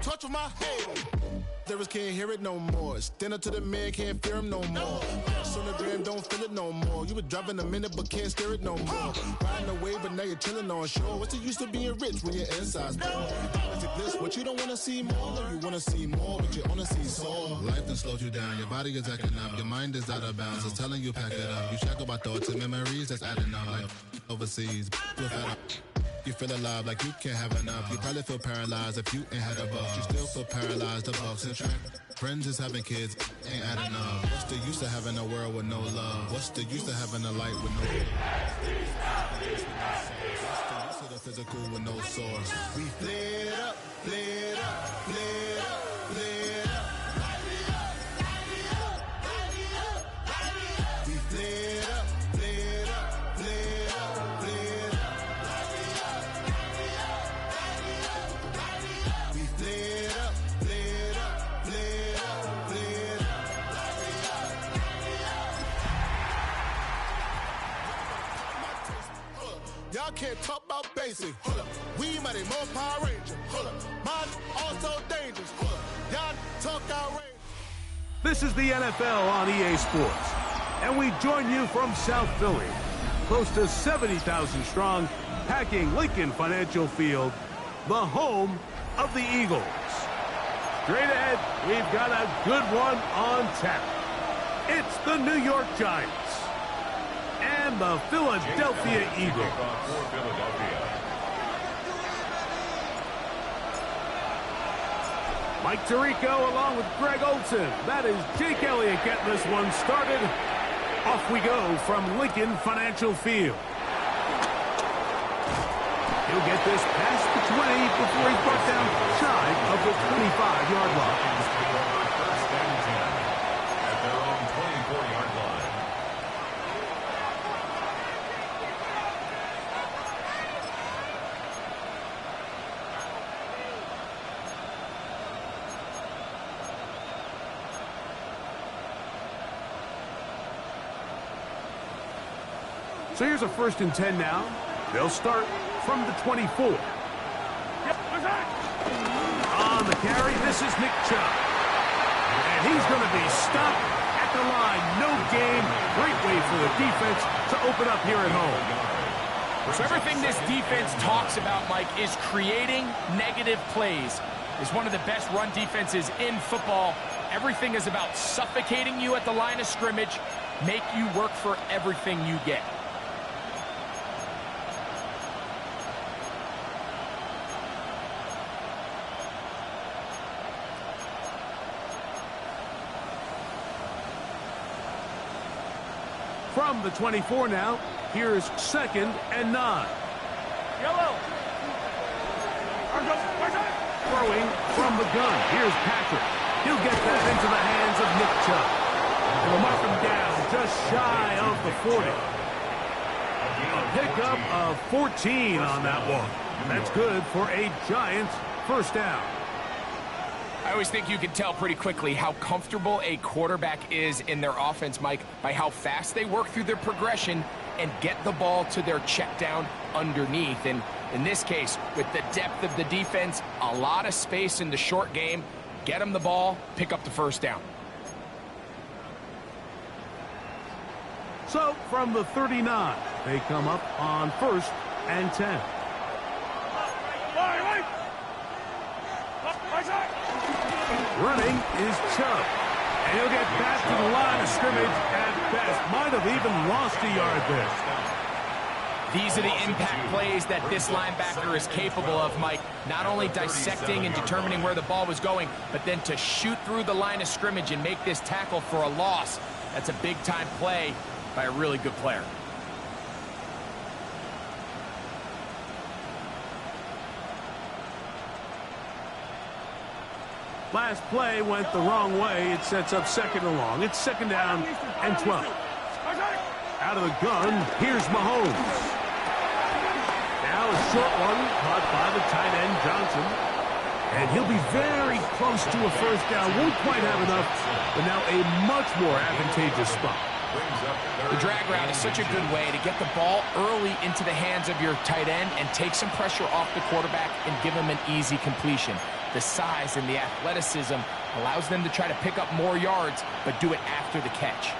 torch with my haters. Lyrics can't hear it no more. Stand up to the man, can't fear him no more. Sonogram don't feel it no more. You were driving a minute but can't steer it no more. Riding away but now you're chilling on shore. What's the use of being rich when your inside's poor? This what you don't want to see more. No, you want to see more but you only see sore. Life done slowed you down. Your body is acting up. Your mind is out of bounds. It's telling you pack it up. You shackle by thoughts and memories that's adding up. Like overseas. You feel alive like you can't have enough. You probably feel paralyzed if you ain't had a buck. You still feel paralyzed above and track. Friends is having kids, ain't adding up. What's the use of having a world with no love? What's the use of having a light with no love? What's the use of the physical with no source? We flared up, flared up, flared up, flared up. We flared up, flared up, flared up, flared up. We flared up, flared up, flared up, flared up. Y'all can't talk about basic. We mighty more Power Ranger. Mine also dangerous. Y'all talk outrageous. This is the NFL on EA Sports, and we join you from South Philly, close to 70,000 strong, packing Lincoln Financial Field, the home of the Eagles. Straight ahead, we've got a good one on tap. It's the New York Giants and the Philadelphia Eagles. Mike Tirico along with Greg Olson. That is Jake Elliott getting this one started. Off we go from Lincoln Financial Field. He'll get this past the 20 before he's brought down shy of the 25-yard line. At their own 24-yard line. So here's a 1st and 10 now. They'll start from the 24. On the carry, this is Nick Chubb. And he's going to be stopped at the line. No gain. Great way for the defense to open up here at home. So everything this defense talks about, Mike, is creating negative plays. It's one of the best run defenses in football. Everything is about suffocating you at the line of scrimmage, make you work for everything you get. From the 24 now, here's 2nd and 9. Yellow. Throwing from the gun. Here's Patrick. He'll get that into the hands of Nick Chubb. And they'll mark him down just shy of the 40. A pickup of 14 on that one. That's good for a Giants 1st down. I always think you can tell pretty quickly how comfortable a quarterback is in their offense, Mike, by how fast they work through their progression and get the ball to their check down underneath. And in this case, with the depth of the defense, a lot of space in the short game, get them the ball, pick up the 1st down. So from the 39, they come up on 1st and 10. Running is Chubb. And he'll get back to the line of scrimmage at best. Might have even lost a yard there. These are the impact plays that this linebacker is capable of, Mike. Not only dissecting and determining where the ball was going, but then to shoot through the line of scrimmage and make this tackle for a loss. That's a big-time play by a really good player. Last play went the wrong way. It sets up 2nd and long. It's 2nd down and 12. Out of the gun, here's Mahomes. Now a short one caught by the tight end, Johnson. And he'll be very close to a 1st down. Won't quite have enough, but now a much more advantageous spot. The drag route is such a good way to get the ball early into the hands of your tight end and take some pressure off the quarterback and give him an easy completion. the size and the athleticism allows them to try to pick up more yards, but do it after the catch.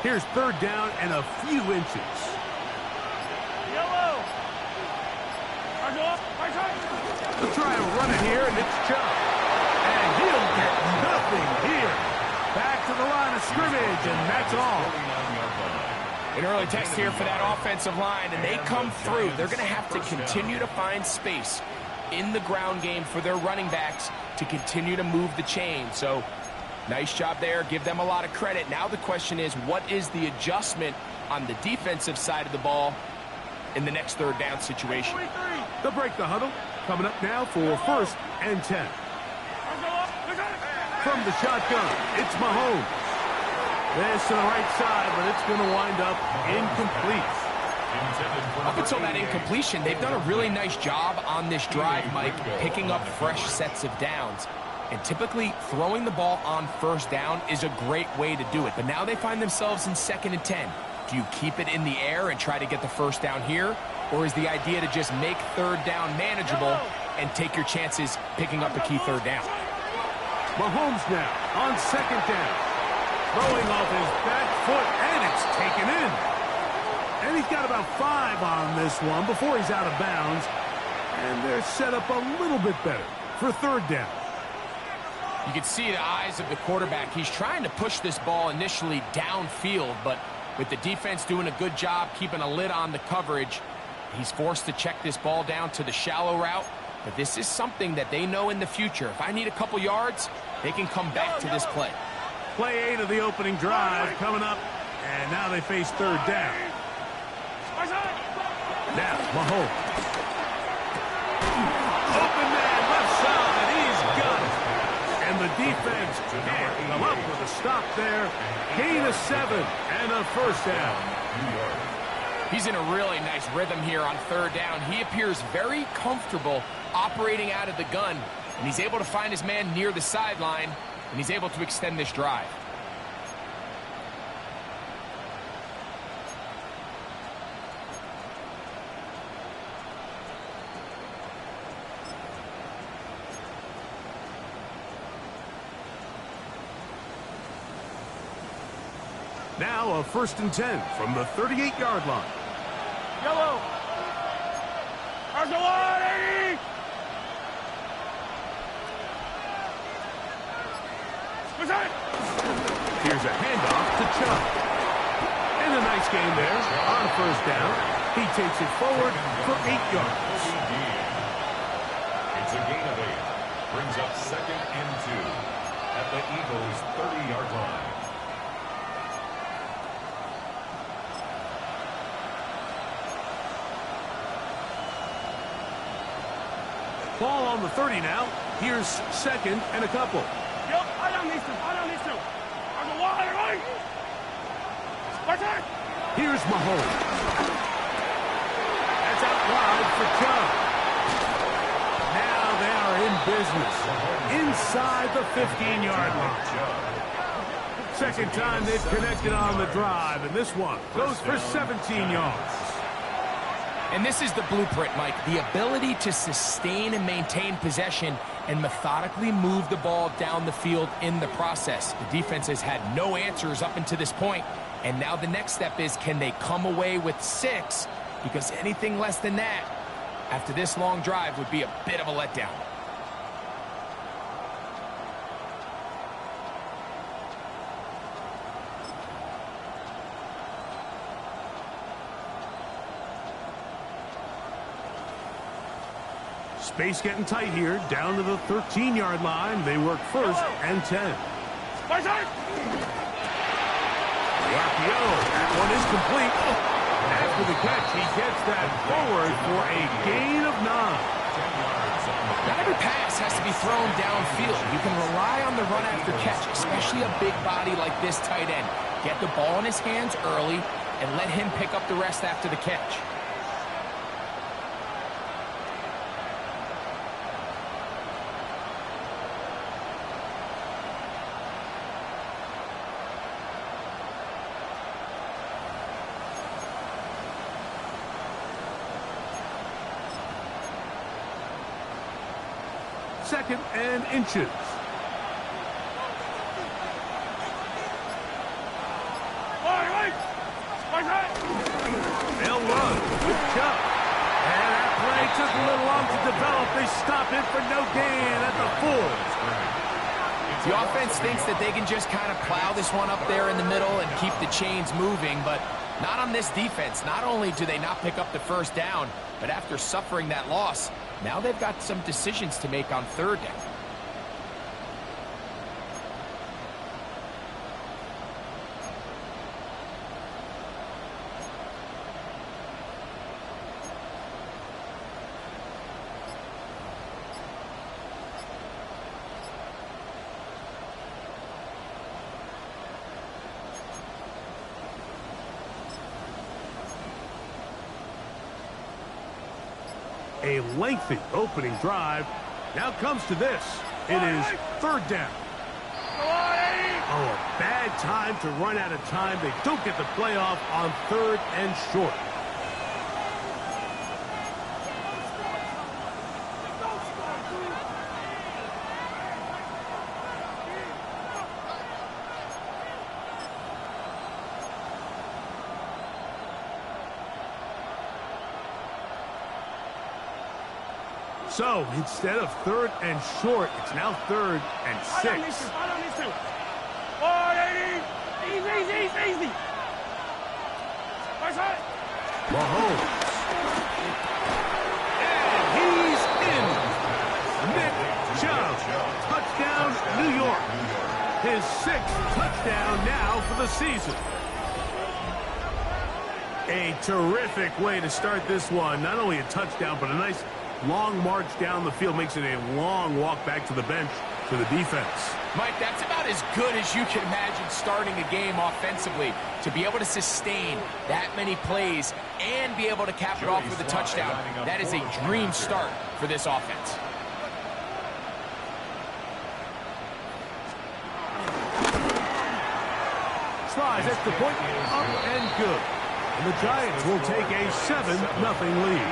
Here's third down and a few inches. Yellow. They'll try and run it here, and it's Chubb. And he'll get nothing here. Back to the line of scrimmage, and that's all. An early test here for that offensive line, and they come through. They're going to have to continue to find space in the ground game for their running backs to continue to move the chain. So nice job there. Give them a lot of credit. Now the question is, what is the adjustment on the defensive side of the ball in the next third down situation? They'll break the huddle. Coming up now for 1st and 10. From the shotgun, it's Mahomes. This to the right side, but it's going to wind up incomplete. Up until that incompletion, they've done a really nice job on this drive, Mike, picking up fresh sets of downs. And typically, throwing the ball on 1st down is a great way to do it. But now they find themselves in 2nd and 10. Do you keep it in the air and try to get the 1st down here? Or is the idea to just make 3rd down manageable and take your chances picking up a key 3rd down? Mahomes now on 2nd down. Throwing off his back foot, and it's taken in. And he's got about 5 on this one before he's out of bounds. And they're set up a little bit better for 3rd down. You can see the eyes of the quarterback. He's trying to push this ball initially downfield, but with the defense doing a good job keeping a lid on the coverage, he's forced to check this ball down to the shallow route. But this is something that they know in the future. If I need a couple yards, they can come back to this play. Play 8 of the opening drive coming up, and now they face 3rd down. Now, Mahomes. Open man, left side, he's got it. And the defense can't come up with a stop there. Gain of 7 and a 1st down. He's in a really nice rhythm here on 3rd down. He appears very comfortable operating out of the gun, and he's able to find his man near the sideline, and he's able to extend this drive. Now a 1st and 10 from the 38-yard line. Yellow. Argelati. Here's a handoff to Chubb. And a nice game there on 1st down. He takes it forward for 8 yards. It's a gain of 8. Brings up 2nd and 2 at the Eagles' 30-yard line. Ball on the 30 now. Here's 2nd and a couple. Yep, I don't need to. Here's Mahomes. That's out wide for Chubb. Now they are in business inside the 15-yard line. 2nd time they've connected on the drive, and this one goes for 17 yards. And this is the blueprint, Mike. The ability to sustain and maintain possession and methodically move the ball down the field in the process. The defense has had no answers up until this point, and now the next step is, can they come away with 6? Because anything less than that, after this long drive, would be a bit of a letdown. Space getting tight here, down to the 13-yard line. They work 1st and 10. The RPO, that one is complete. After the catch, he gets that forward for a gain of 9. Not every pass has to be thrown downfield. You can rely on the run after catch, especially a big body like this tight end. Get the ball in his hands early and let him pick up the rest after the catch. 2nd and inches. They'll run. Good job. And that play took a little long to develop. They stop it for no gain at the 4. The offense thinks that they can just kind of plow this one up there in the middle and keep the chains moving, but not on this defense. Not only do they not pick up the first down, but after suffering that loss, now they've got some decisions to make on 3rd down. A lengthy opening drive. Now comes to this. It is 3rd down. Oh, a bad time to run out of time. They don't get the play off on 3rd and short. So, instead of 3rd and short, it's now 3rd and 6. Easy. Mahomes. And he's in. Nick Chubb. Touchdown, New York. His 6th touchdown now for the season. A terrific way to start this one. Not only a touchdown, but a nice long march down the field. Makes it a long walk back to the bench for the defense. Mike, that's about as good as you can imagine starting a game offensively. To be able to sustain that many plays and be able to cap it off with a touchdown, that is a dream start for this offense. Slides at the point, up and good. And the Giants will take a 7-0 lead.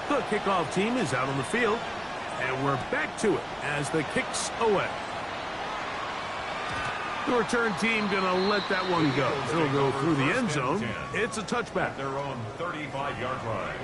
The kickoff team is out on the field, and we're back to it as the kick's away. The return team going to let that one go. It'll go through the end zone. It's a touchback. Their own 35-yard line.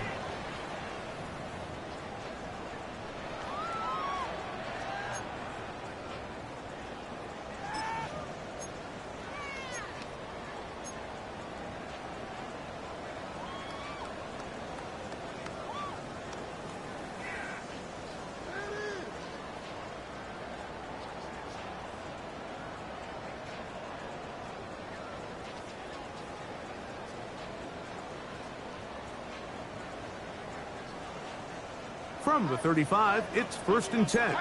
From the 35, it's 1st and 10.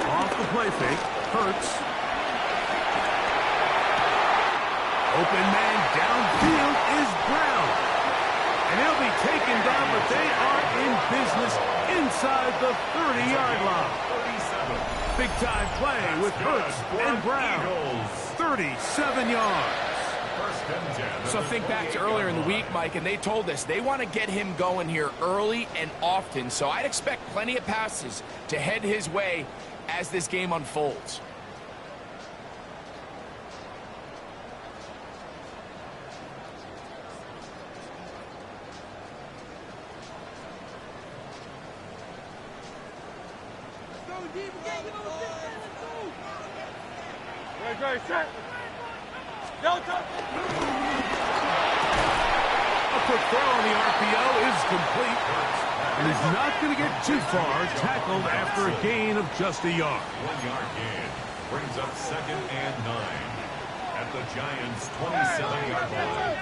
Off the play fake, Hurts. Open man downfield is Brown. And he'll be taken down, but they are in business inside the 30-yard line. Big-time play with Hurts and Brown. 37 yards. So think back to earlier in the week, Mike, and they told us they want to get him going here early and often. So I'd expect plenty of passes to head his way as this game unfolds. Right, set. Delta. A quick throw on the RPO is complete. And he's not going to get too far, tackled after a gain of just a yard. 1-yard gain brings up 2nd and 9 at the Giants' 27-yard line.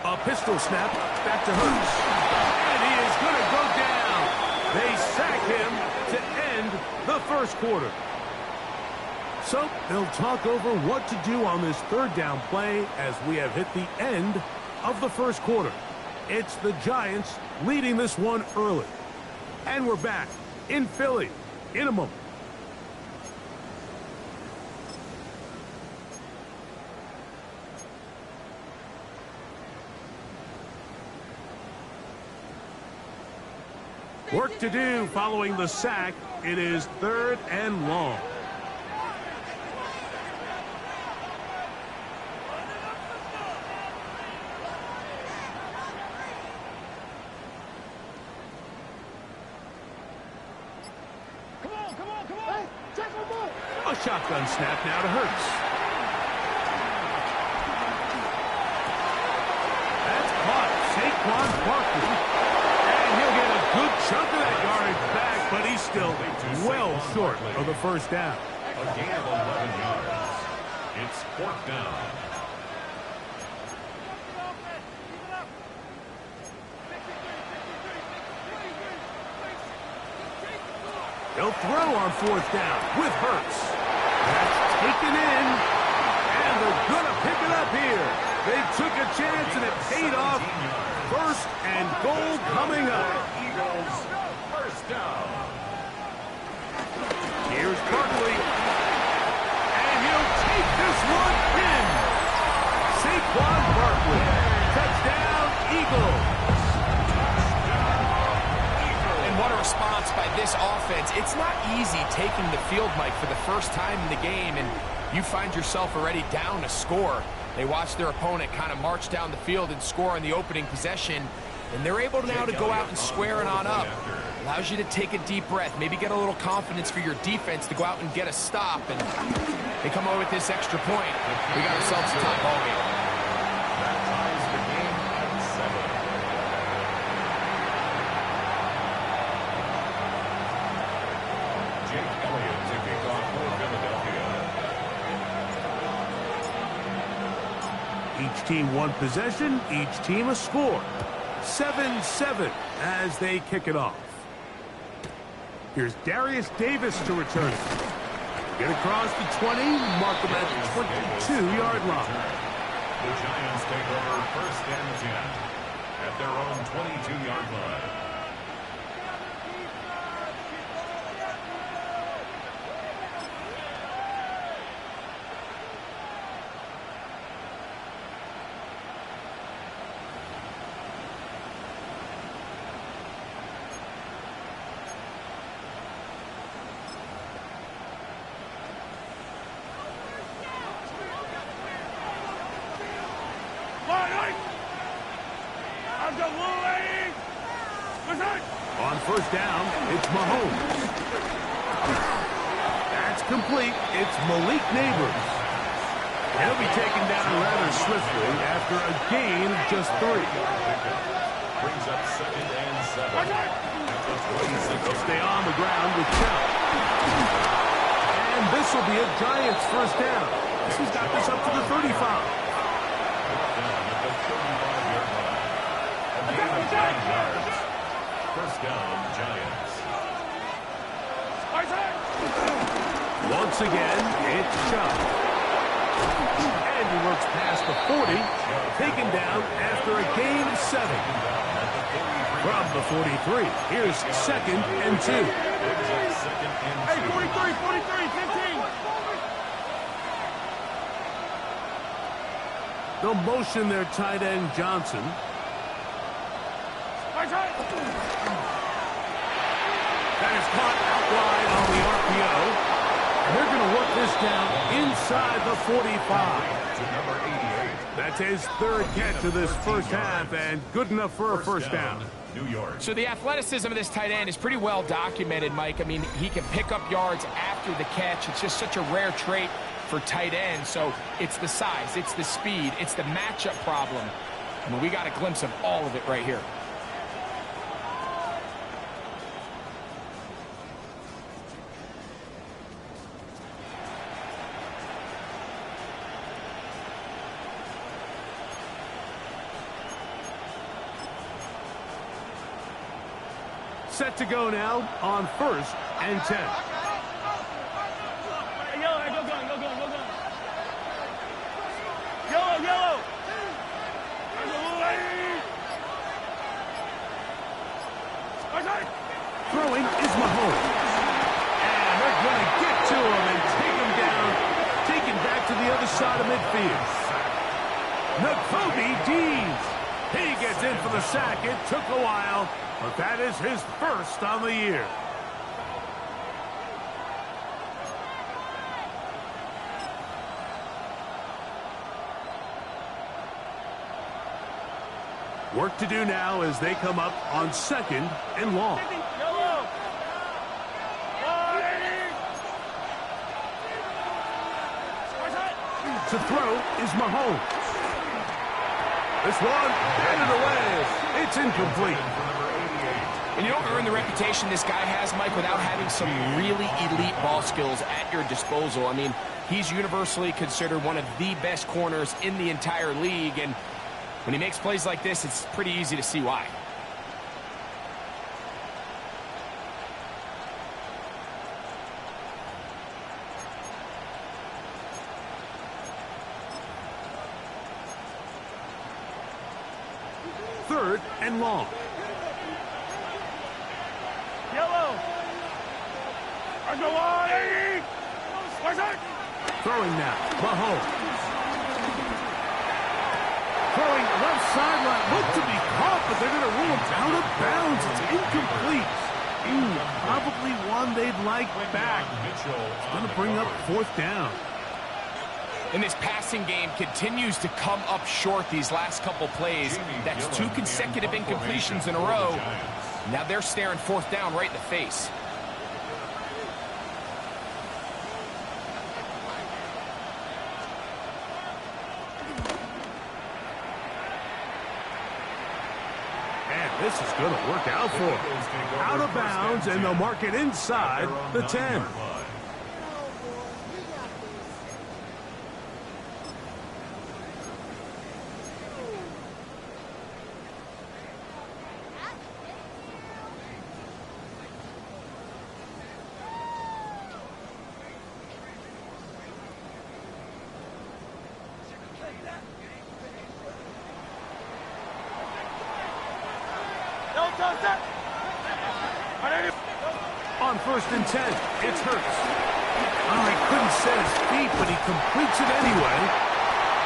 A pistol snap back to Hurts. And he is going to go down. They sack him to end the first quarter. So they'll talk over what to do on this third down play as we have hit the end of the first quarter. It's the Giants leading this one early. And we're back in Philly in a moment. Work to do following the sack. It is 3rd and long. A shotgun snap now to Hurts. That's caught. Saquon Barkley. And he'll get a good chunk of that yardage back, but he's still well short of the first down. A gain of 11 yards. It's 4th down. He'll throw on 4th down with Hurts. That's taken in, and they're going to pick it up here. They took a chance, and it paid off. 1st and goal coming up. Eagles, 1st down. Here's Barkley, and he'll take this one in. Saquon Barkley, touchdown, Eagles. What a response by this offense. It's not easy taking the field, Mike, for the first time in the game, and you find yourself already down a score. They watch their opponent kind of march down the field and score on the opening possession, and they're able now to go out and square it on up. Allows you to take a deep breath, maybe get a little confidence for your defense to go out and get a stop, and they come away with this extra point. We got ourselves a tie ball game. That ties the game at 7. Each team one possession, each team a score. 7-7 as they kick it off. Here's Darius Davis to return it. Get across the 20, mark them at the 22-yard line. The Giants take over 1st and 10 at their own 22-yard line. On 1st down, it's Mahomes. That's complete. It's Malik Neighbors. He'll be taken down rather swiftly after a gain of just 3. Brings up 2nd and 7. They'll stay on the ground with Chubb. And this will be a Giants 1st down. He's got this up to the 35. Down at the 35-yard line. A gain of 9 yards. 1st down, Giants. Once again, it's Chubb. And he works past the 40, taken down after a gain of 7. From the 43, here's 2nd and 2. Hey, 43, 15. They'll motion their tight end, Johnson. That is caught out wide on the RPO. And they're going to work this down inside the 45. To number 88. That's his 3rd catch of this first half, and good enough for a 1st down. New York. So the athleticism of this tight end is pretty well documented, Mike. I mean, he can pick up yards after the catch. It's just such a rare trait for tight ends. So it's the size, it's the speed, it's the matchup problem. I mean, we got a glimpse of all of it right here. Set to go now on 1st and 10. Yellow. Throwing is Mahomes. And they're going to get to him and take him down, taken back to the other side of midfield. Nakobe Dees. He gets in for the sack. It took a while, but that is his first on the year. Work to do now as they come up on 2nd and long. To throw is Mahomes. This one, handed away. It's incomplete. And you don't earn the reputation this guy has, Mike, without having some really elite ball skills at your disposal. I mean, he's universally considered one of the best corners in the entire league, and when he makes plays like this, it's pretty easy to see why. Third and long. Yellow. Throwing now, Mahomes. Throwing left sideline. Looked to be caught, but they're going to rule him out of bounds. It's incomplete. Probably one they'd like back. It's going to bring up 4th down. And this passing game continues to come up short these last couple plays. That's 2 consecutive incompletions in a row. Now they're staring 4th down right in the face. And this is going to work out for him. Out of bounds, and they'll mark it inside the 10. On 1st and 10, it's Hurts. Oh, he couldn't set his feet, but he completes it anyway.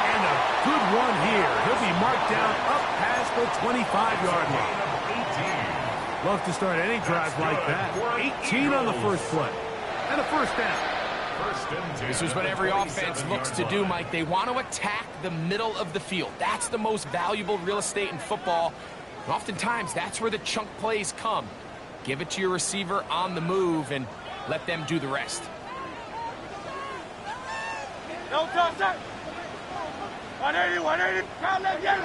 And a good one here. He'll be marked down up past the 25-yard line. Love to start any drive like that. 18 on the first play. And a 1st down. This is what every offense looks to do, Mike. They want to attack the middle of the field. That's the most valuable real estate in football. And oftentimes, that's where the chunk plays come. Give it to your receiver on the move and let them do the rest. No contact. 180. Crowd left, Jerry.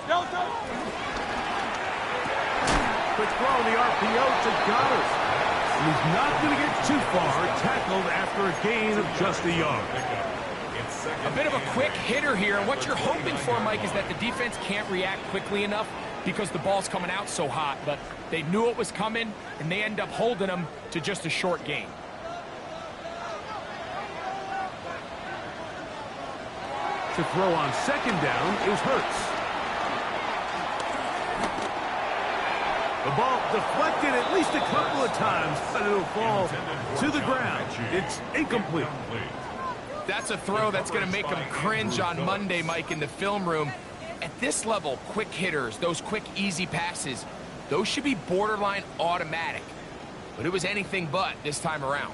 No touch. Quick throw in the RPO to Goddard. And he's not going to get too far, tackled after a gain of just a yard. A bit of a quick hitter here, and what you're hoping for, Mike, is that the defense can't react quickly enough because the ball's coming out so hot, but they knew it was coming, and they end up holding them to just a short gain. To throw on 2nd down is Hurts. The ball deflected at least a couple of times, but it'll fall to the ground. It's incomplete. That's a throw that's going to make them cringe on Monday, Mike, in the film room. At this level, quick hitters, those quick, easy passes, those should be borderline automatic. But it was anything but this time around.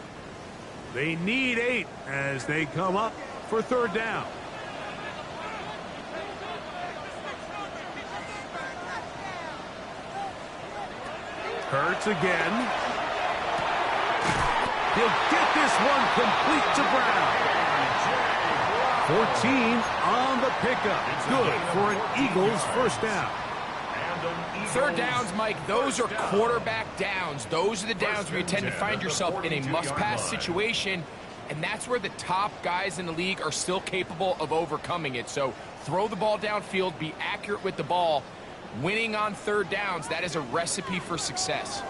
They need 8 as they come up for 3rd down. Hurts again. He'll get this one complete to Brown. 14 on the pickup. Good for an Eagles 1st down. 3rd downs, Mike, those are quarterback downs. Those are the downs where you tend to find yourself in a must-pass situation, and that's where the top guys in the league are still capable of overcoming it. So throw the ball downfield, be accurate with the ball, Winning on third downs, that is a recipe for success.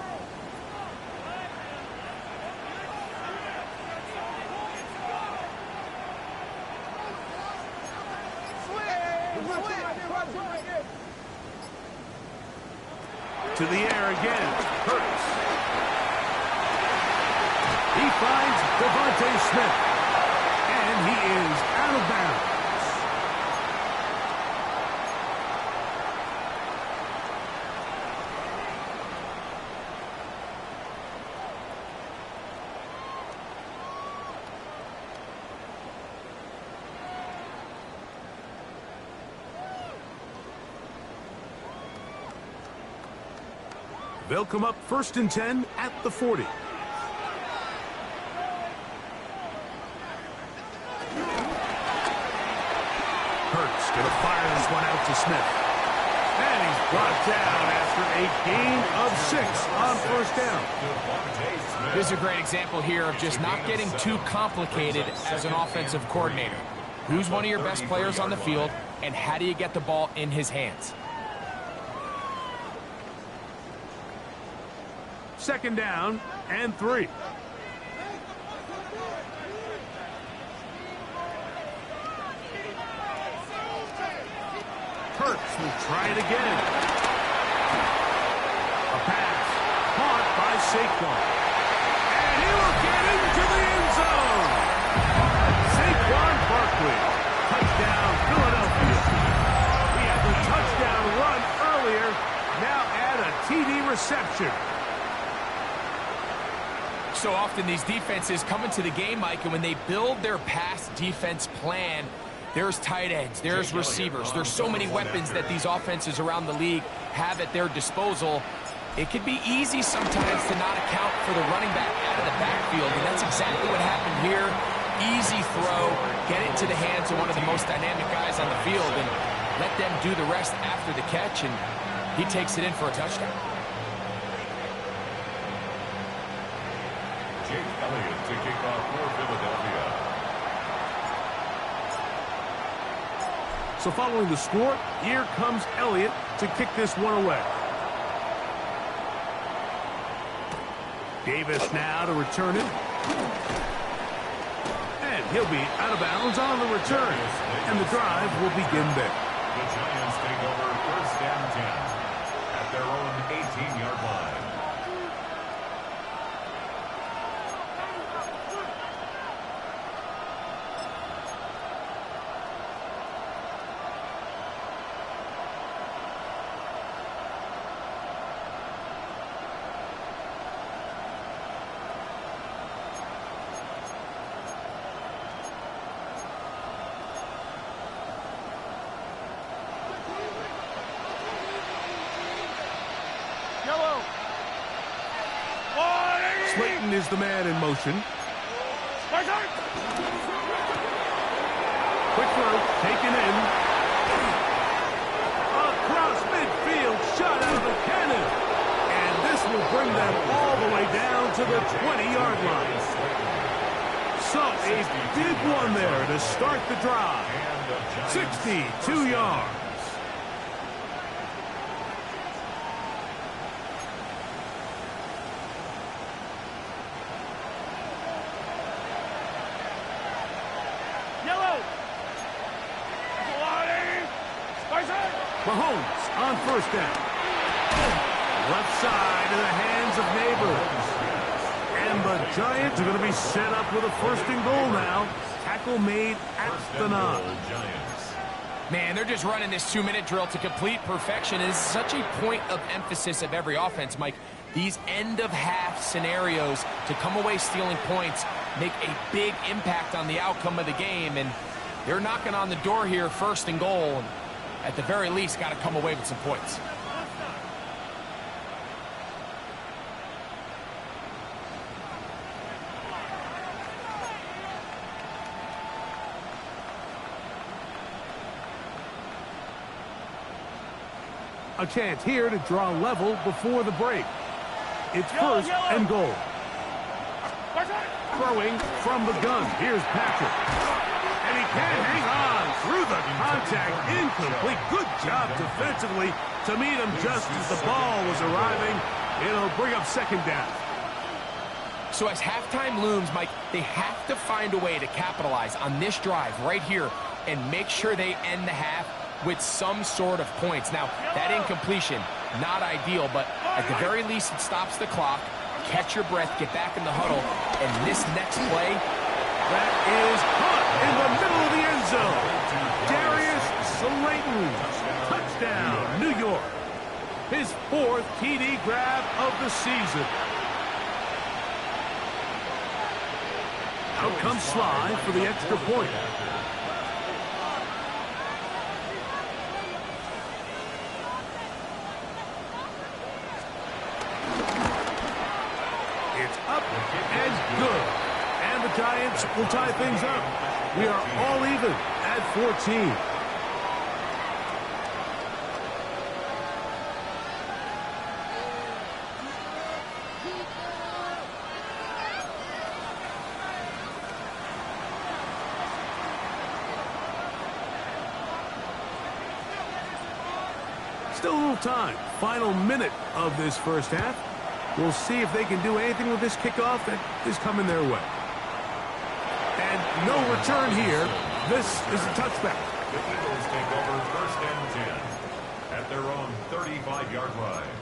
To the air again. Hurts. He finds Devontae Smith. And he is out of bounds. They'll come up 1st and 10 at the 40. Hurts going to fire this one out to Smith. And he's brought down after a gain of 6 on 1st down. This is a great example here of just not getting too complicated as an offensive coordinator. Who's one of your best players on the field, and how do you get the ball in his hands? 2nd down and 3. Hurts will try it again. A pass caught by Saquon. And he will get into the end zone. Saquon Barkley. Touchdown, Philadelphia. He had the touchdown run earlier. Now add a TD reception. So often these defenses come into the game, Mike, and when they build their pass defense plan, there's tight ends, there's receivers, there's so many weapons that these offenses around the league have at their disposal. It can be easy sometimes to not account for the running back out of the backfield, and that's exactly what happened here. Easy throw, get it to the hands of one of the most dynamic guys on the field, and let them do the rest after the catch, and he takes it in for a touchdown. Jake Elliott to kick off for Philadelphia. So following the score, here comes Elliott to kick this one away. Davis now to return it. And he'll be out of bounds on the return. And the drive will begin there. The Giants take over 1st and 10 at their own 18-yard line. Slayton is the man in motion. Quick throw, taken in. Across midfield, shot out of the cannon. And this will bring them all the way down to the 20-yard line. So a big one there to start the drive. 62 yards. Mahomes on 1st down. Left side in the hands of Neighbors. And the Giants are going to be set up with a 1st and goal now. Tackle made at the 9. Man, they're just running this 2-minute drill to complete perfection. It is such a point of emphasis of every offense, Mike. These end-of-half scenarios to come away stealing points make a big impact on the outcome of the game. And they're knocking on the door here, 1st and goal. And at the very least, got to come away with some points. A chance here to draw level before the break. It's 1st and goal. Throwing from the gun. Here's Patrick. And he can't hang on. through the contact, incomplete. Good job defensively to meet him just as the ball was arriving. It'll bring up second down. So as halftime looms, Mike, they have to find a way to capitalize on this drive right here and make sure they end the half with some sort of points. Now, that incompletion, not ideal, but at the very least it stops the clock. Catch your breath, get back in the huddle, and this next play, that is caught in the middle of the end zone. Darius Slayton, touchdown, New York. His 4th TD grab of the season. Out comes Sly for the extra point. It's up and good. And the Giants will tie things up. We are all even at 14. Still a little time. Final minute of this first half. We'll see if they can do anything with this kickoff that is coming their way. And no return here. This is a touchback. The Eagles take over 1st and 10 at their own 35-yard line.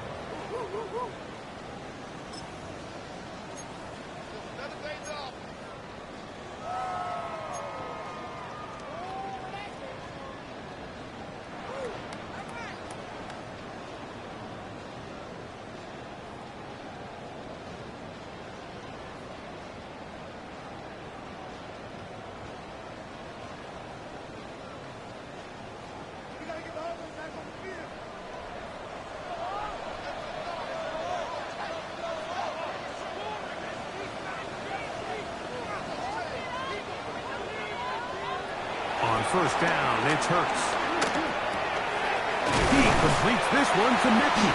On first down, it's Hurts. He completes this one to Mickey.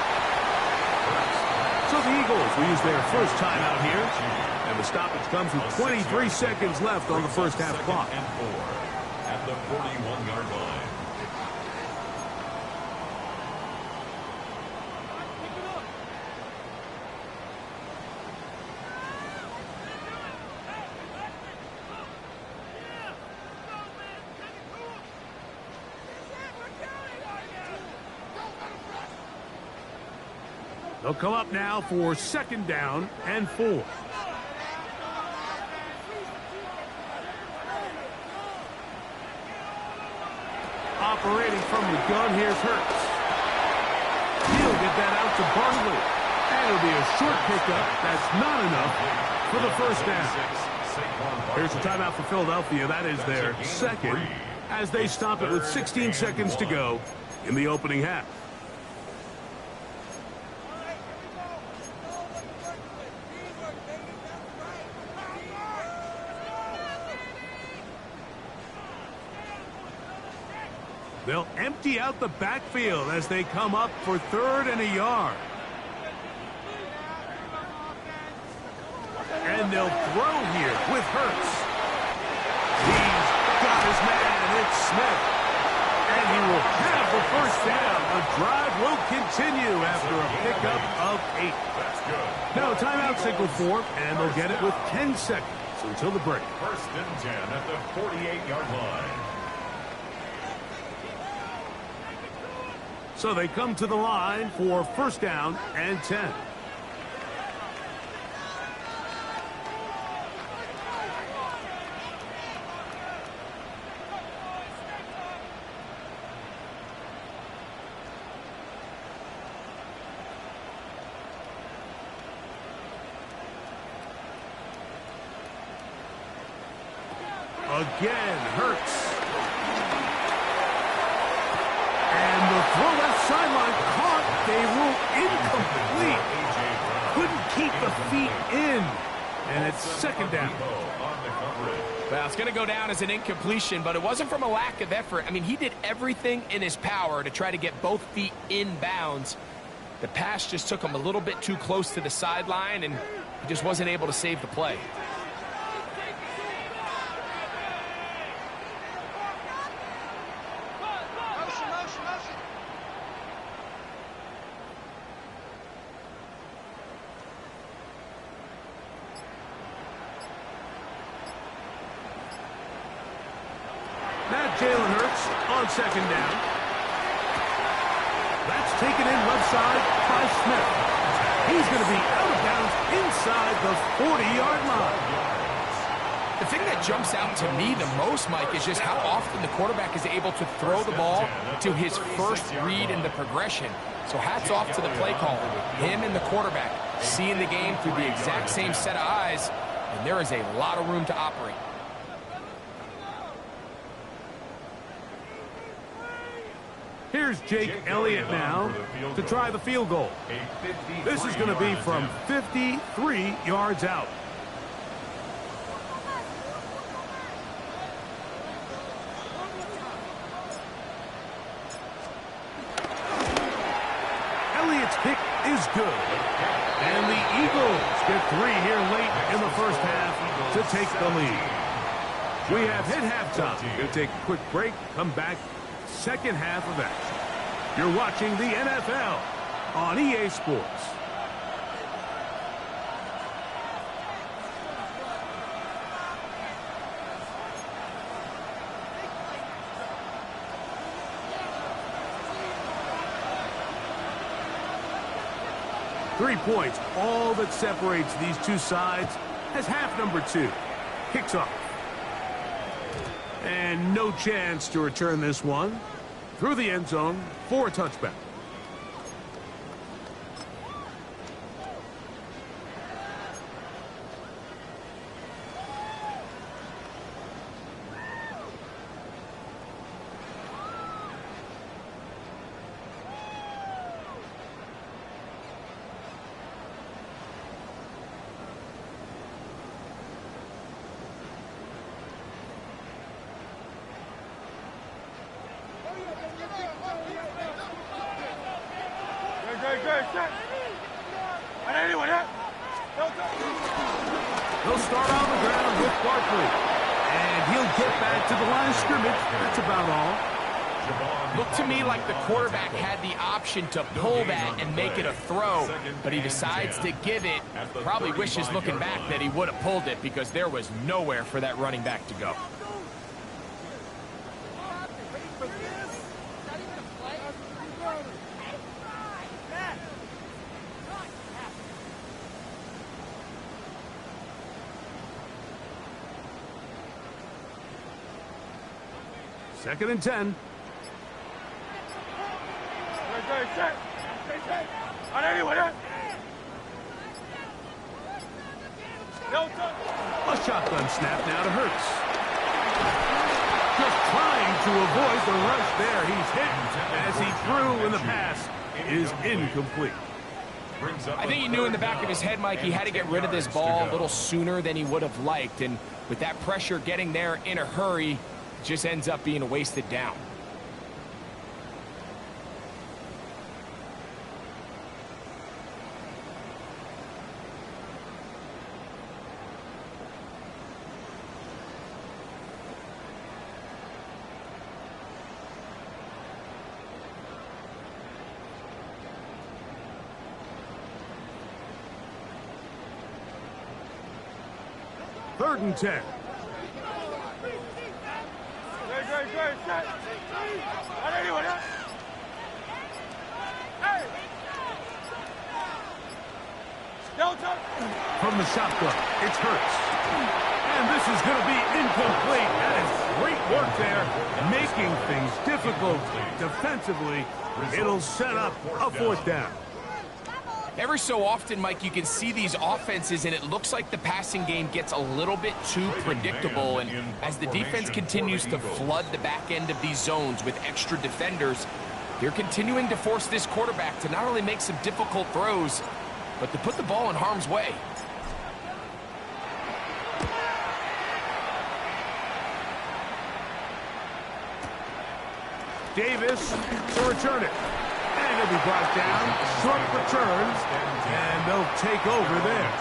So the Eagles will use their first timeout here. And the stoppage comes with 23 seconds left on the first half clock. And 4 at the 41-yard line. They'll come up now for second down and 4. Operating from the gun, here's Hurts. He'll get that out to Barkley. And it'll be a short pickup. That's not enough for the first down. Here's a timeout for Philadelphia. That is their second, as they stop it with 16 seconds to go in the opening half. They'll empty out the backfield as they come up for 3rd and a yard. And they'll throw here with Hurts. He's got his man. It's Smith. And he will have the first down. The drive will continue after a pickup of 8. That's good. Now timeout signal for, and they'll get it with 10 seconds until the break. 1st and 10 at the 48-yard line. So they come to the line for first down and 10. Again, Hurts. And the throw left sideline caught. They rule incomplete. Couldn't keep the feet in. And it's second down. Well, it's going to go down as an incompletion, but it wasn't from a lack of effort. I mean, he did everything in his power to try to get both feet in bounds. The pass just took him a little bit too close to the sideline, and he just wasn't able to save the play. Jalen Hurts on second down. That's taken in left side by Smith. He's going to be out of bounds inside the 40-yard line. The thing that jumps out to me the most, Mike, is just how often the quarterback is able to throw the ball to his first read in the progression. So hats off to the play caller. Him and the quarterback seeing the game through the exact same set of eyes, and there is a lot of room to operate. Here's Jake Elliott now to try the field goal. This is going to be from 53 yards out. Elliott's kick is good. And the Eagles get 3 here late in the first half to take the lead. We have hit halftime. We'll take a quick break, come back, second half of action. You're watching the NFL on EA Sports. Three points, all that separates these two sides as half number 2 kicks off. And no chance to return this one through the end zone for a touchback. They'll start on the ground with Barkley. And he'll get back to the line of scrimmage. That's about all. Looked to me like the quarterback had the option to pull that and make it a throw, but he decides to give it. Probably wishes looking back that he would have pulled it because there was nowhere for that running back to go. Second and 10. A shotgun snap now to Hurts. Just trying to avoid the rush there. He's hit as he threw, and the pass is incomplete. I think he knew in the back of his head, Mike, he had to get rid of this ball a little sooner than he would have liked. And with that pressure getting there in a hurry, it just ends up being a wasted down. Third and 10. From the shotgun, it's Hurts. And this is going to be incomplete. That is great work there, making things difficult defensively. It'll set up a fourth down. Every so often, Mike, you can see these offenses, and it looks like the passing game gets a little bit too predictable. And as the defense continues to flood the back end of these zones with extra defenders, they're continuing to force this quarterback to not only make some difficult throws, but to put the ball in harm's way. Davis to return it. And he'll be brought down. Short returns. And they'll take over there.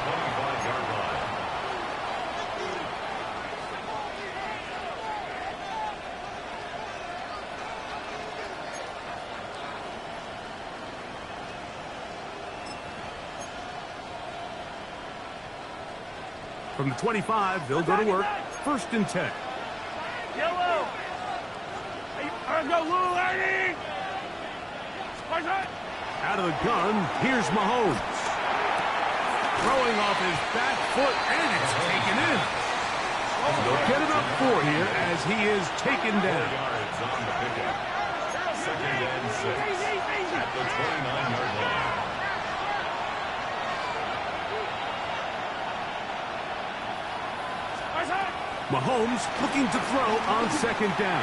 From the 25, they'll go to work. First and 10. Yellow. Let's go, Lou Lady! Out of the gun, here's Mahomes. Throwing off his back foot, and it's taken in. They'll get it up 4 here as he is taken 4 down. yards on the pickup. Second and 6 at the 29-yard line. Mahomes looking to throw on second down.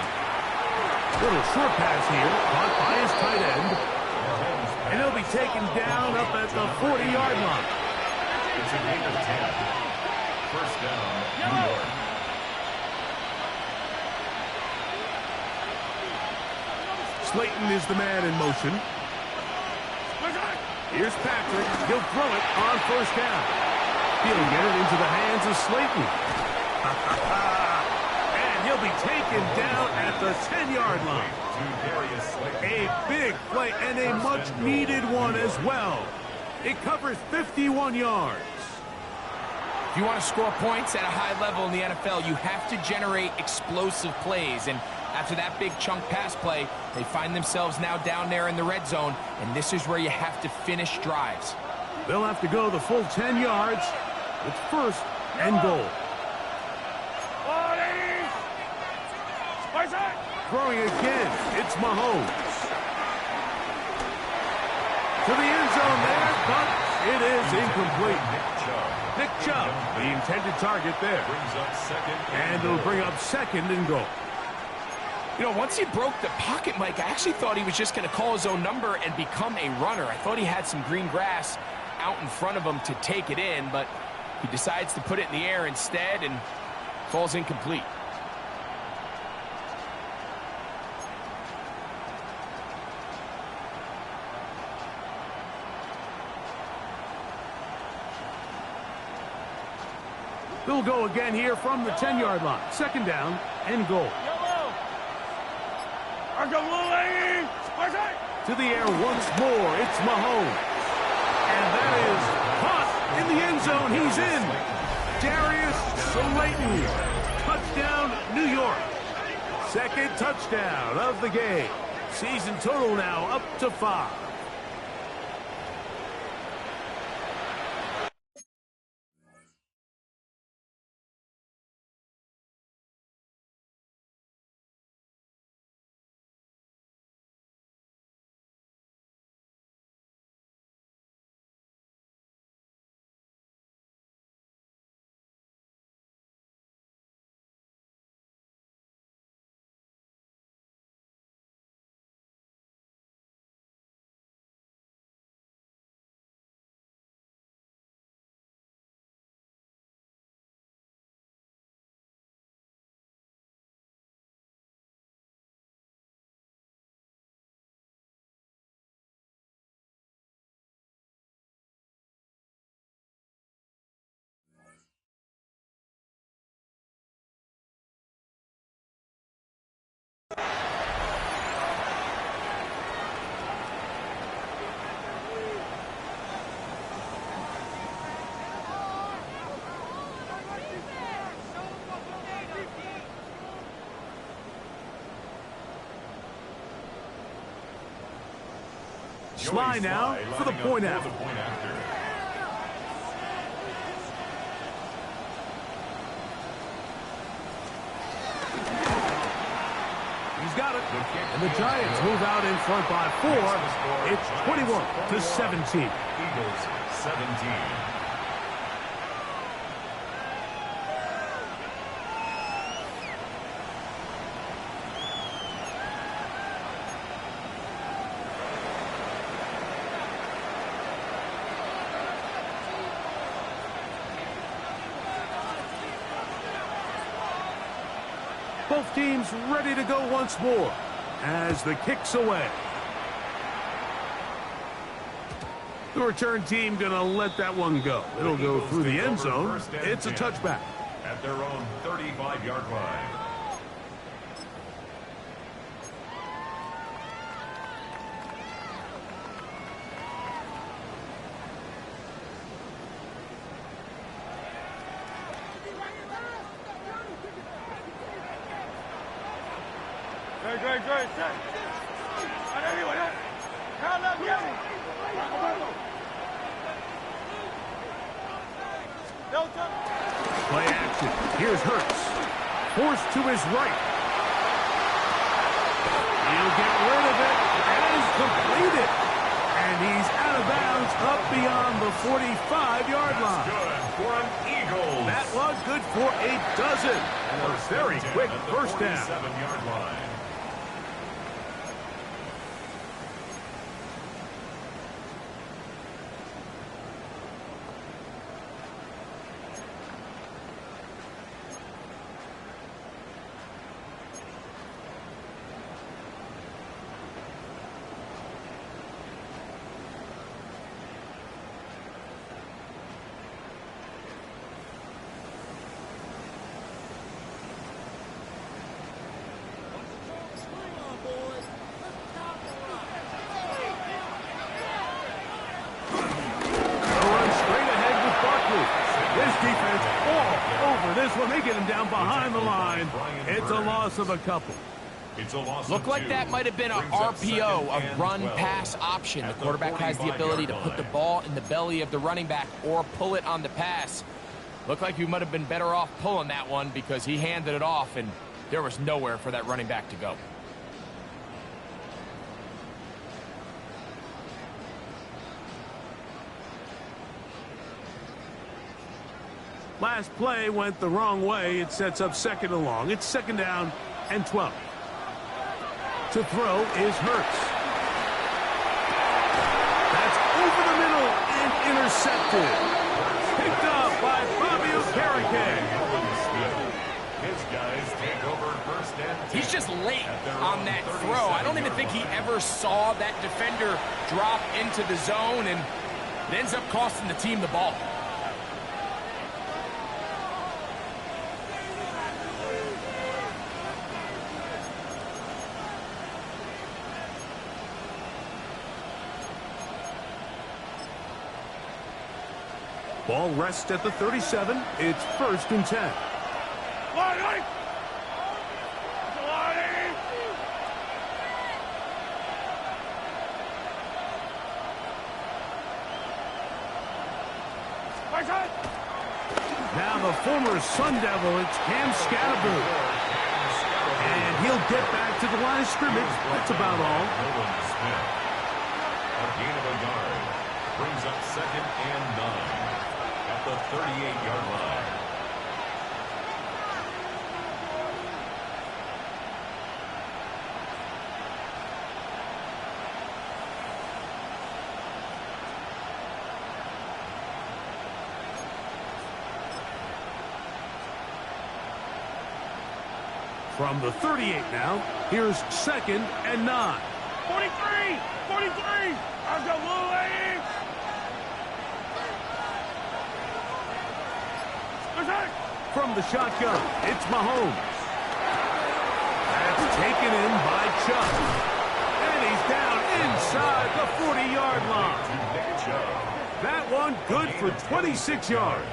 Little short pass here, caught by his tight end. And he'll be taken down up at the 40-yard line. It's a gain of 10. First down, New York. Slayton is the man in motion. Here's Patrick. He'll throw it on first down. He'll get it into the hands of Slayton. And he'll be taken down at the 10-yard line. A big play and a much-needed one as well. It covers 51 yards. If you want to score points at a high level in the NFL, you have to generate explosive plays. And after that big chunk pass play, they find themselves now down there in the red zone, and this is where you have to finish drives. They'll have to go the full 10 yards. It's first and goal. Throwing again, it's Mahomes. To the end zone there, but it is incomplete. Nick Chubb, the intended target there. And it'll bring up second and goal. You know, once he broke the pocket, Mike, I actually thought he was just going to call his own number and become a runner. I thought he had some green grass out in front of him to take it in, but he decides to put it in the air instead and falls incomplete. They'll go again here from the 10-yard line. Second down and goal. To the air once more. It's Mahomes. And that is caught in the end zone. He's in. Darius Slayton. Touchdown, New York. Second touchdown of the game. Season total now up to 5. Sly now for the point after. He's got it. And the Giants move out in front by 4. It's 21-17. Eagles 17. Both teams ready to go once more as the kick's away. The return team going to let that one go. It'll go through the end zone. It's a touchback. At their own 35-yard line. Play action. Here's Hurts. Forced to his right. He'll get rid of it and complete it. And he's out of bounds up beyond the 45-yard line. Good for an Eagles. That was good for a dozen. And a very quick first down. 47-yard line. They get him down behind the line. It's a loss of a couple. Looked like that might have been an RPO, a run-pass option. The quarterback has the ability to put the ball in the belly of the running back or pull it on the pass. Looked like he might have been better off pulling that one because he handed it off, and there was nowhere for that running back to go. Last play went the wrong way. It sets up second and long. It's second down and 12. To throw is Hurts. That's over the middle and intercepted. Picked up by Fabio Carrique. His guys take over first and 10. He's just late on that throw. I don't even think he ever saw that defender drop into the zone, and it ends up costing the team the ball. Ball rests at the 37. It's first and 10. Now the former Sun Devil, it's Cam Scatterboo. And he'll get back to the line of scrimmage. That's about all. A gain of a yard brings up second and 9. The 38-yard line. From the 38 now, here's second and 9. 43! 43! I've got blue lady! From the shotgun, it's Mahomes. That's taken in by Chubb. And he's down inside the 40-yard line. That one good for 26 yards.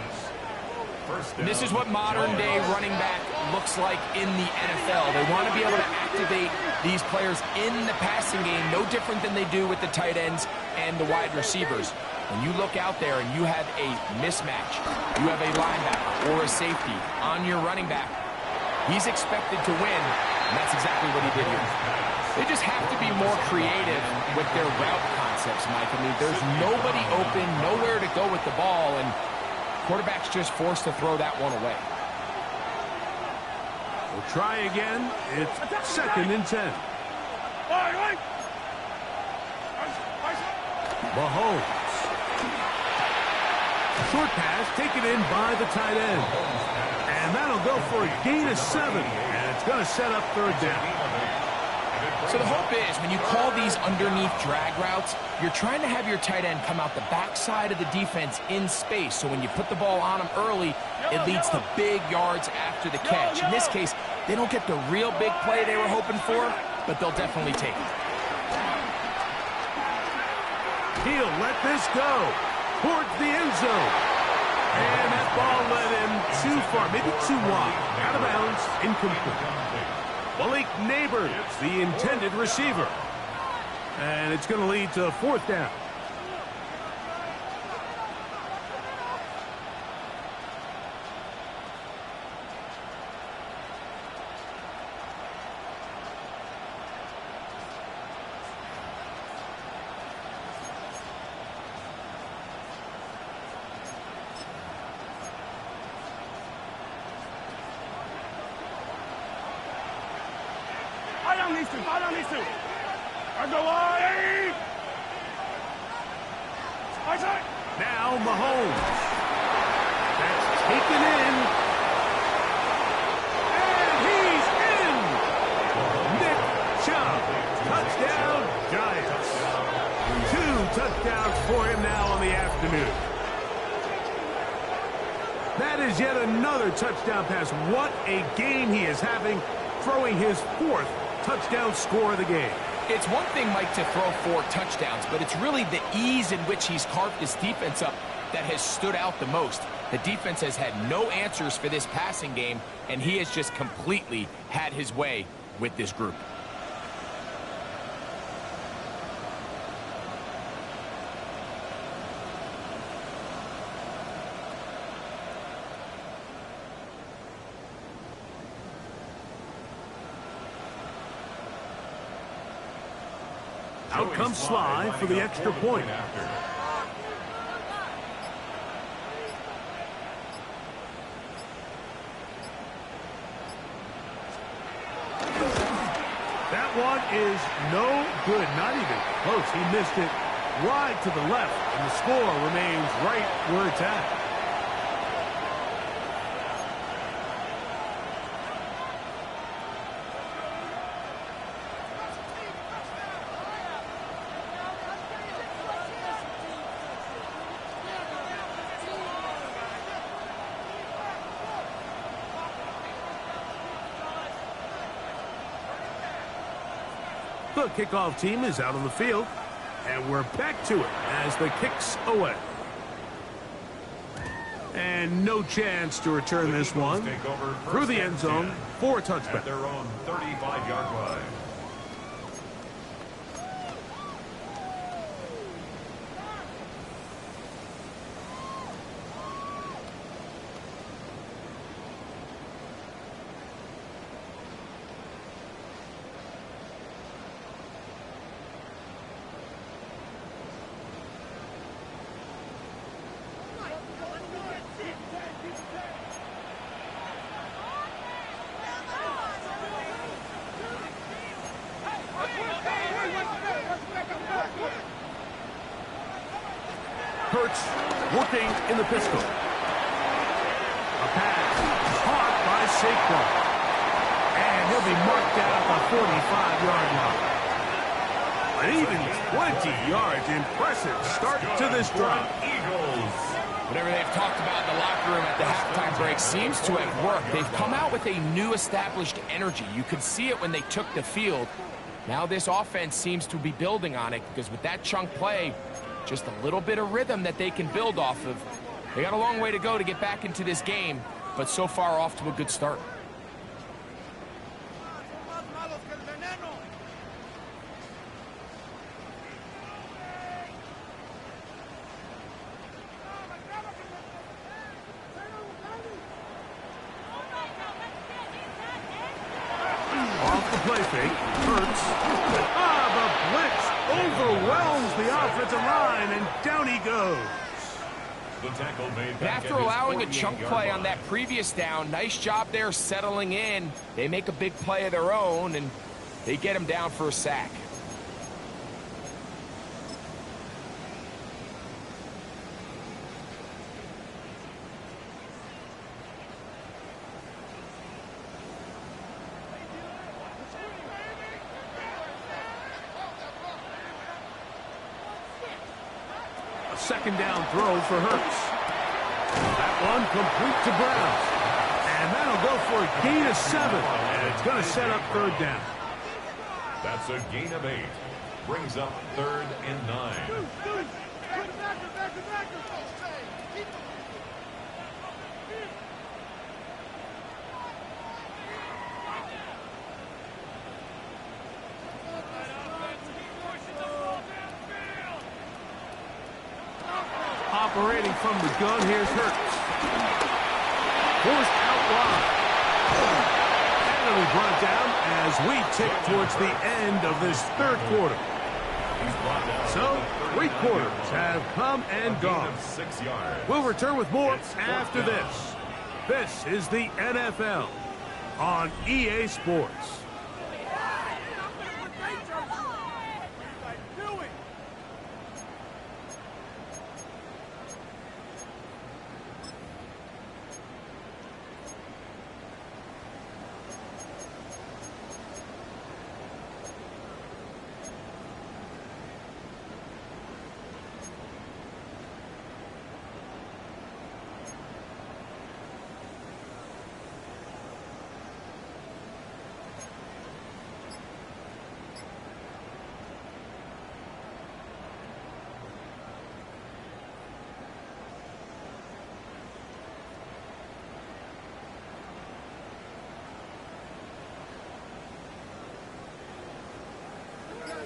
This is what modern-day running back looks like in the NFL. They want to be able to activate these players in the passing game, no different than they do with the tight ends and the wide receivers. When you look out there and you have a mismatch, you have a linebacker or a safety on your running back, he's expected to win, and that's exactly what he did here. They just have to be more creative with their route concepts, Mike. I mean, there's nobody open, nowhere to go with the ball, and quarterback's just forced to throw that one away. We'll try again. It's second and 10. Mahomes. Short pass taken in by the tight end. And that'll go for a gain of 7. And it's going to set up third down. So the hope is when you call these underneath drag routes, you're trying to have your tight end come out the backside of the defense in space. So when you put the ball on him early, it leads to big yards after the catch. In this case, they don't get the real big play they were hoping for, but they'll definitely take it. He'll let this go towards the end zone. And that ball led him too far, maybe too wide. Out of bounds, incomplete. Malik Neighbors, the intended receiver. And it's going to lead to 4th down. I go wide. Now Mahomes. That's taken in. And he's in. Nick Chubb. Touchdown, Giants. 2 touchdowns for him now on the afternoon. That is yet another touchdown pass. What a game he is having, throwing his 4th touchdown score of the game. It's one thing, Mike, to throw 4 touchdowns, but it's really the ease in which he's carved his defense up that has stood out the most. The defense has had no answers for this passing game, and he has just completely had his way with this group. Out comes Sly for the extra point. That one is no good, not even close. He missed it wide to the left, and the score remains right where it's at. The kickoff team is out on the field, and we're back to it as the kick's away. And no chance to return this one through the end zone for a touchback. At their own 35-yard line. Hurts working in the pistol. A pass caught by Saquon. And he'll be marked down at the 45-yard line. An even 20 yards. Impressive start to this drive. Eagles. Whatever they've talked about in the locker room at the halftime break seems to have worked. They've come out with a new established energy. You could see it when they took the field. Now this offense seems to be building on it, because with that chunk play, just a little bit of rhythm that they can build off of. They got a long way to go to get back into this game, but so far off to a good start. Off the play fake, Hurts. The blitz overwhelms the offensive line, and down he goes. The tackle made And back after at his allowing a 48-yard chunk play on line. that previous down, nice job there settling in. They make a big play of their own, and they get him down for a sack. A second down throw for Hurts. That one complete to Brown. And that'll go for a gain of 7. And it's going to set up 3rd down. That's a gain of 8. Brings up 3rd and 9. Operating from the gun, here's Hurts. Forced out wide. And it'll be brought down as we tick towards the end of this third quarter. So, 3 quarters have come and gone. We'll return with more after this. This is the NFL on EA Sports.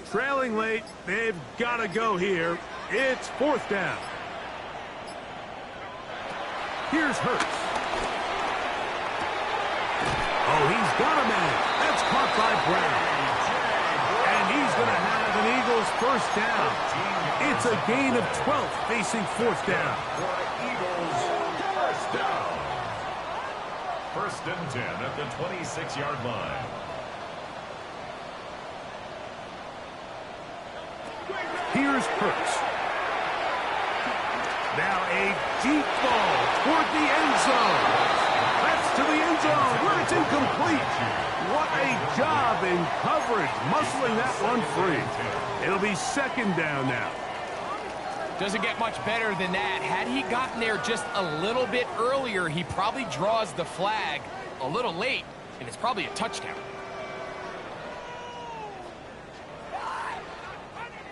Trailing late, they've got to go here. It's 4th down. Here's Hurts. Oh, he's got a man. That's caught by Brown. And he's going to have an Eagles 1st down. It's a gain of 12 facing 4th down. Eagles 1st down. 1st and 10 at the 26-yard line. Here's Hurts. Now a deep ball toward the end zone. That's to the end zone where it's incomplete. What a job in coverage, muscling that one free. It'll be 2nd down now. Doesn't get much better than that. Had he gotten there just a little bit earlier, he probably draws the flag a little late, and it's probably a touchdown.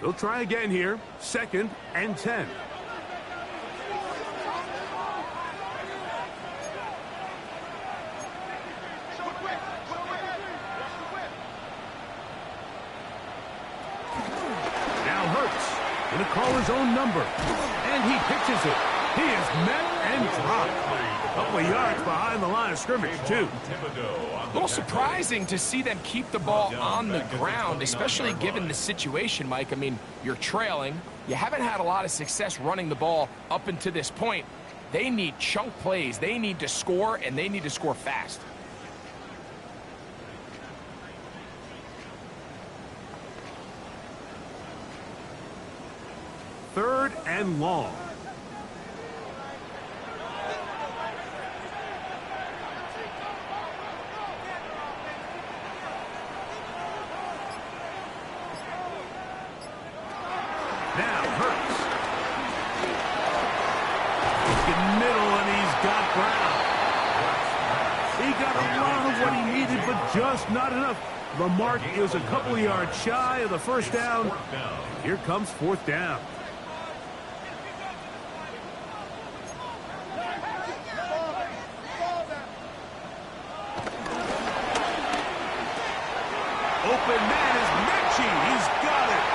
They'll try again here. 2nd and 10. Now Hurts going to call his own number. And he pitches it. He is met and dropped. A couple of yards behind the line of scrimmage, too. A little surprising to see them keep the ball on the ground, especially given the situation, Mike. I mean, you're trailing. You haven't had a lot of success running the ball up until this point. They need chunk plays. They need to score, and they need to score fast. Third and long. Now Hurts. He's in middle and he's got Brown. He got a lot of what he needed, but just not enough. The mark is a couple of yards shy of the 1st down. Here comes 4th down. Open man is Mechie. He's got it.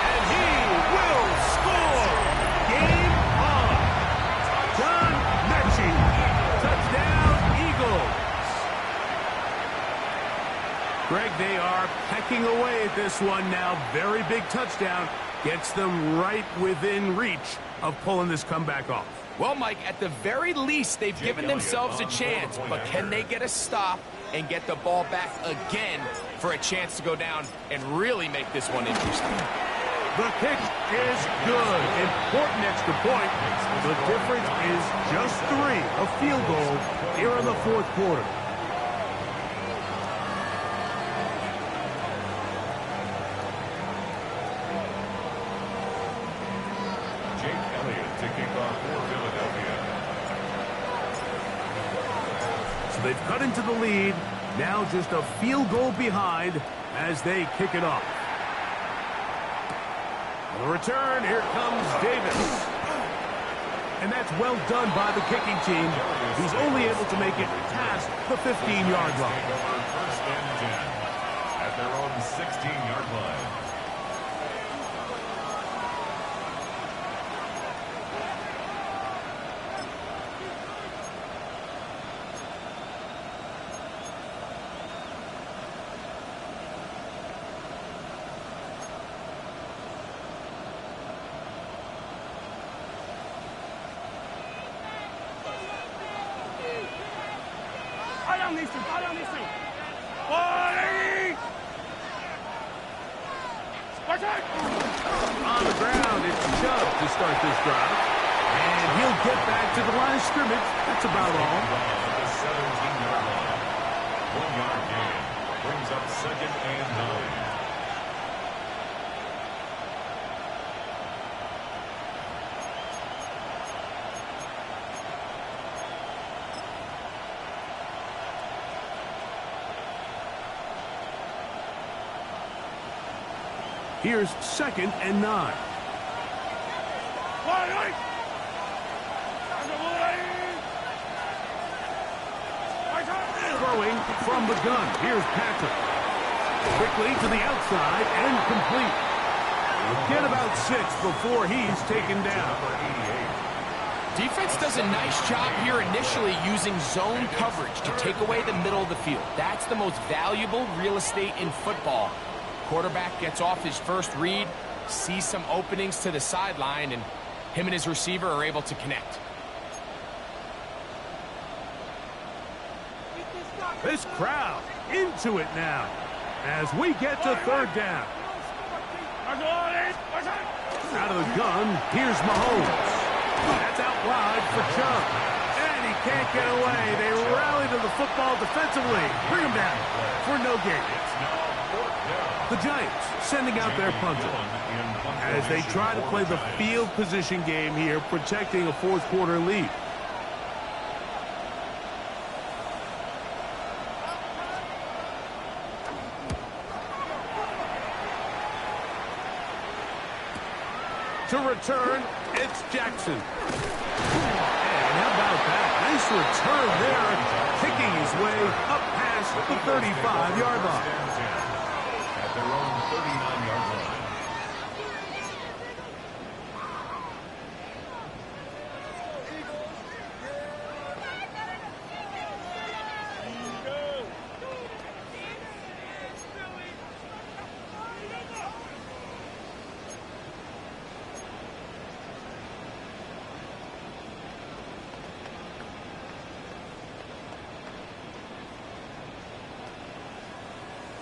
And he will score. Game on. John Mechie. Touchdown, Eagles. Greg, they are pecking away at this one now. Very big touchdown. Gets them right within reach of pulling this comeback off. Well, Mike, at the very least, they've given themselves a chance, but can they get a stop and get the ball back again for a chance to go down and really make this one interesting? The kick is good. Important extra point. The difference is just 3. A field goal here in the 4th quarter. They've cut into the lead. Now just a field goal behind as they kick it off. On the return, here comes Davis. And that's well done by the kicking team. He's only able to make it past the 15-yard line. 1st and 10 at their own 16-yard line. down these two. Fall down these two. 40. On the ground, it's Chubb to start this drive. And he'll get back to the line of scrimmage. That's about all. The 17-yard line. 1-yard gain. Brings up 2nd and 9. Here's 2nd and 9. Throwing from the gun. Here's Patrick. Quickly to the outside and complete. Get about 6 before he's taken down. Defense does a nice job here initially using zone coverage to take away the middle of the field. That's the most valuable real estate in football. Quarterback gets off his first read, sees some openings to the sideline, and him and his receiver are able to connect. This crowd into it now as we get to 3rd down. Out of the gun, here's Mahomes. That's out wide for Chubb. And he can't get away. They rally to the football defensively. Bring him down for no gain. The Giants sending out their punter as they try to play the field position game here, protecting a 4th quarter lead. To return, it's Jackson. And how about that? Nice return there, kicking his way up past the 35-yard line. At their own 39-yard line.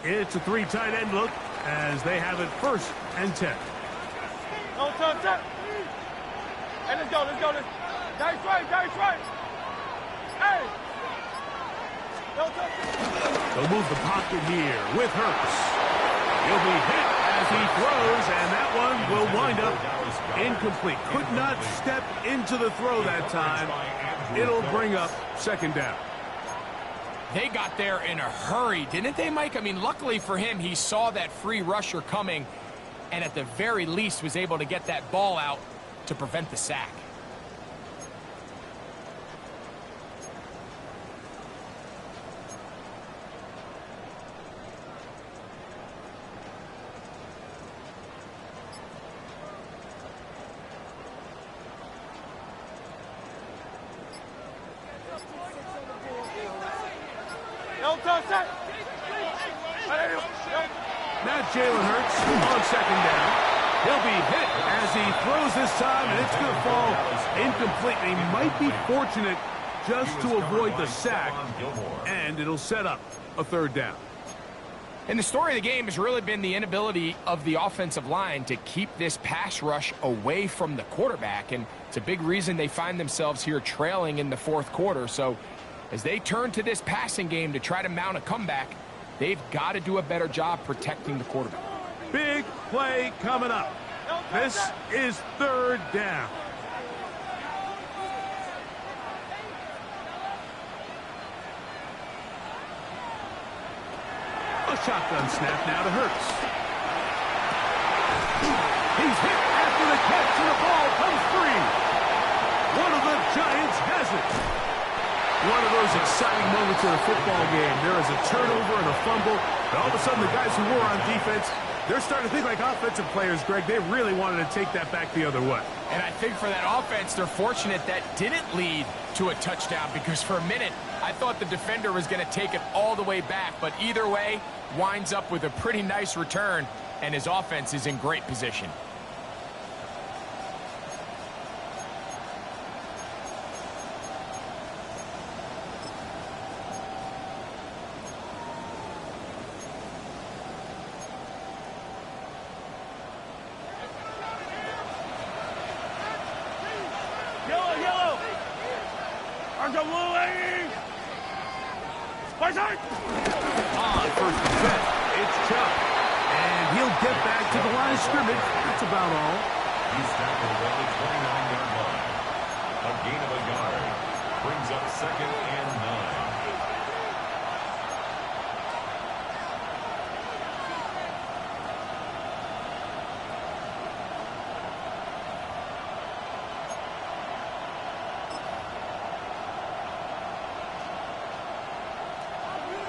It's a 3 tight end look as they have it 1st and 10. No, turn. Hey, let's go. Dice right. Hey. No, turn. They'll move the pocket here with Hurts. He'll be hit as he throws, and that one will wind up incomplete. Could not step into the throw that time. It'll bring up 2nd down. They got there in a hurry, didn't they, Mike? I mean, luckily for him, he saw that free rusher coming and at the very least was able to get that ball out to prevent the sack. Now Jalen Hurts on 2nd down. He'll be hit as he throws this time, and it's going to fall incomplete. He might be fortunate just to avoid the sack, and it'll set up a 3rd down. And the story of the game has really been the inability of the offensive line to keep this pass rush away from the quarterback, and it's a big reason they find themselves here trailing in the 4th quarter. So as they turn to this passing game to try to mount a comeback, they've got to do a better job protecting the quarterback. Big play coming up. This is 3rd down. A shotgun snap now to Hurts. He's hit after the catch, and the ball comes free. One of the Giants has it. One of those exciting moments in a football game. There is a turnover and a fumble, and all of a sudden the guys who were on defense, they're starting to think like offensive players, Greg. They really wanted to take that back the other way. And I think for that offense, they're fortunate that didn't lead to a touchdown, because for a minute, I thought the defender was going to take it all the way back. But either way, winds up with a pretty nice return, and his offense is in great position. go blue, 80. Right side. On first and 10, it's Chubb. And he'll get back to the line of scrimmage. That's about all. He's tackled at the 29-yard line. A gain of a yard. Brings up 2nd and 9.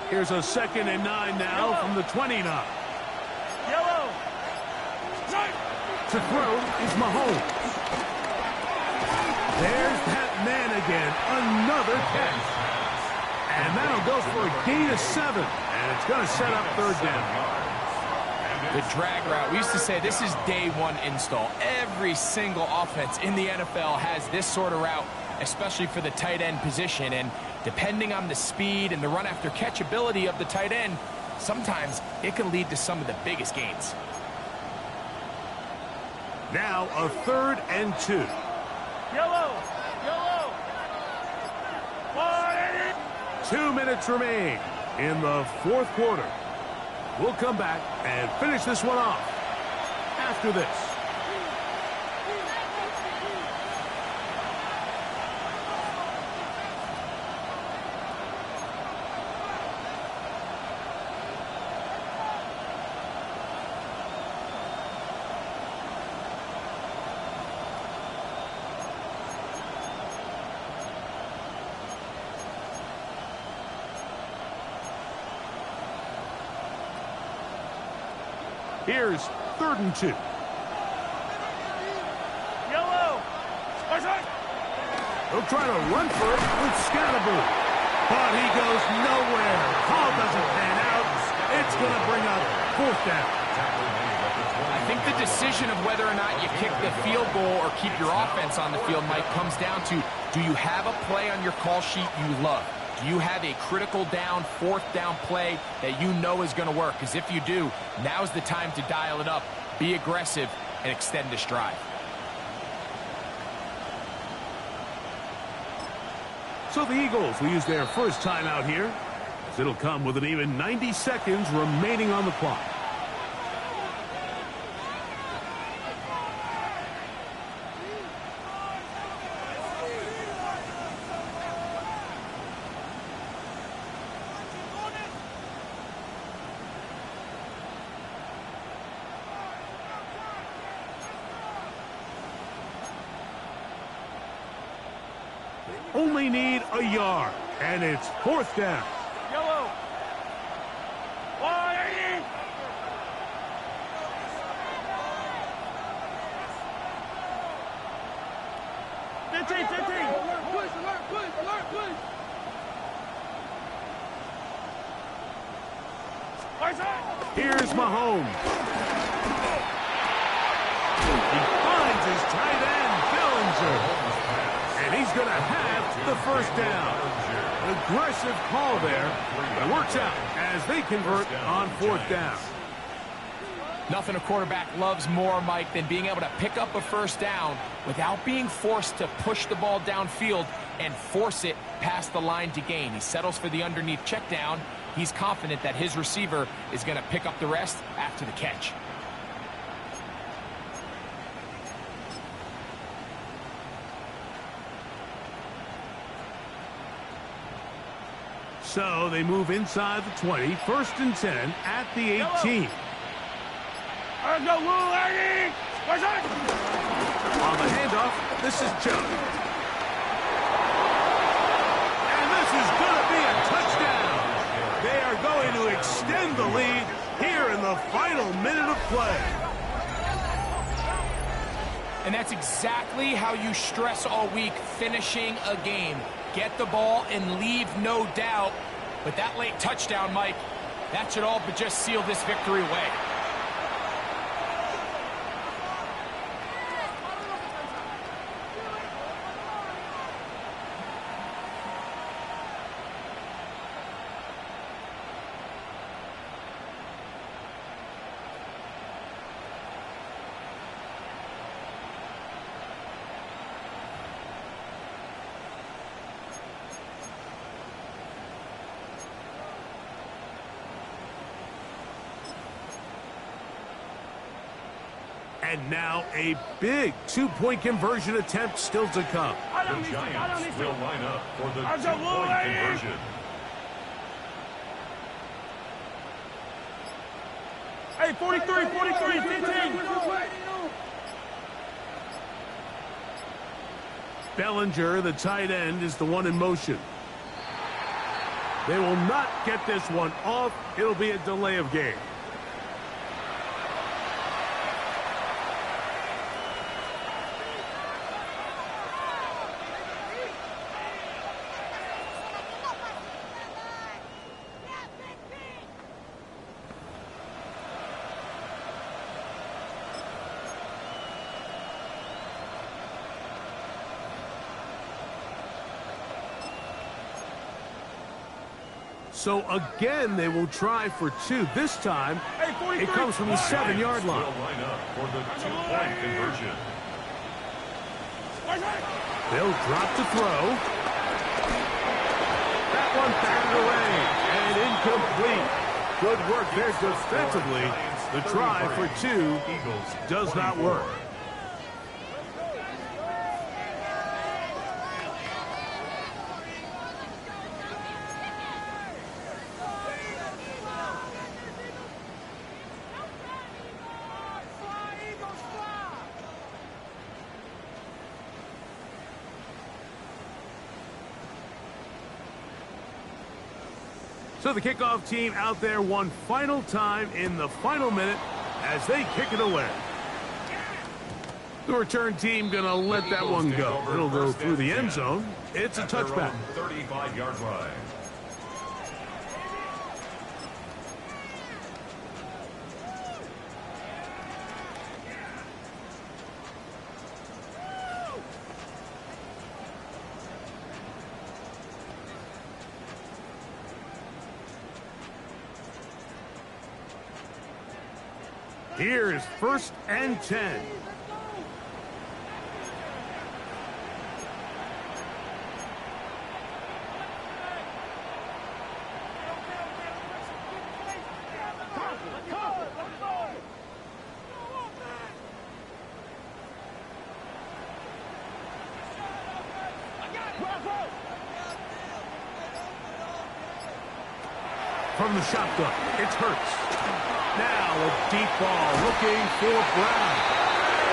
Here's a 2nd and 9 now from the 29. Yellow. Side. To throw is Mahomes. There's that man again. Another catch. And that'll go for a gain of 7. And it's going to set up 3rd down. The drag route. We used to say this is day one install. Every single offense in the NFL has this sort of route, especially for the tight end position. And depending on the speed and the run after catch ability of the tight end, sometimes it can lead to some of the biggest gains. Now a 3rd and 2. Yellow. Yellow. 180. 2 minutes remain in the 4th quarter. We'll come back and finish this one off after this. Here's 3rd and 2. Yellow. Right side. He'll try to run for it with Scatterboo. But he goes nowhere. Call doesn't pan out. It's going to bring up 4th down. I think the decision of whether or not you kick the field goal or keep your offense on the field, Mike, comes down to, do you have a play on your call sheet you love? Do you have a critical down, 4th down play that you know is going to work? Because if you do, now's the time to dial it up, be aggressive, and extend this drive. So the Eagles will use their first timeout here, as it'll come with an even 90 seconds remaining on the clock. Only need a yard, and it's 4th down. Yellow. 180. Here's Mahomes. He finds his tight end, Bellinger. And he's going to have the 1st down. Aggressive call there. It works out as they convert on 4th down. Nothing a quarterback loves more, Mike, than being able to pick up a 1st down without being forced to push the ball downfield and force it past the line to gain. He settles for the underneath check down. He's confident that his receiver is going to pick up the rest after the catch. So they move inside the 20, 1st and 10 at the 18. Let's go, Lou, 80. Right side. On the handoff, this is Chubb. And this is going to be a touchdown. They are going to extend the lead here in the final minute of play. And that's exactly how you stress all week, finishing a game. Get the ball and leave no doubt. But that late touchdown, Mike, that should all but just seal this victory away. And now a big two-point conversion attempt still to come. The Giants will line up for the two-point conversion. Hey, 43, 15. Bellinger, the tight end, is the one in motion. They will not get this one off. It'll be a delay of game. So again, they will try for two. This time, it comes from the 7-yard line. Will line up for the two-point conversion. They'll drop to throw. That one batted away and incomplete. Good work there defensively. The try for two does not work. So the kickoff team out there one final time in the final minute as they kick it away. The return team going to let that one go. It'll go through the end zone. It's a touchback. 35-yard line. Here is 1st and 10. From the shotgun, it's Hurts. Now a deep ball looking for Brown.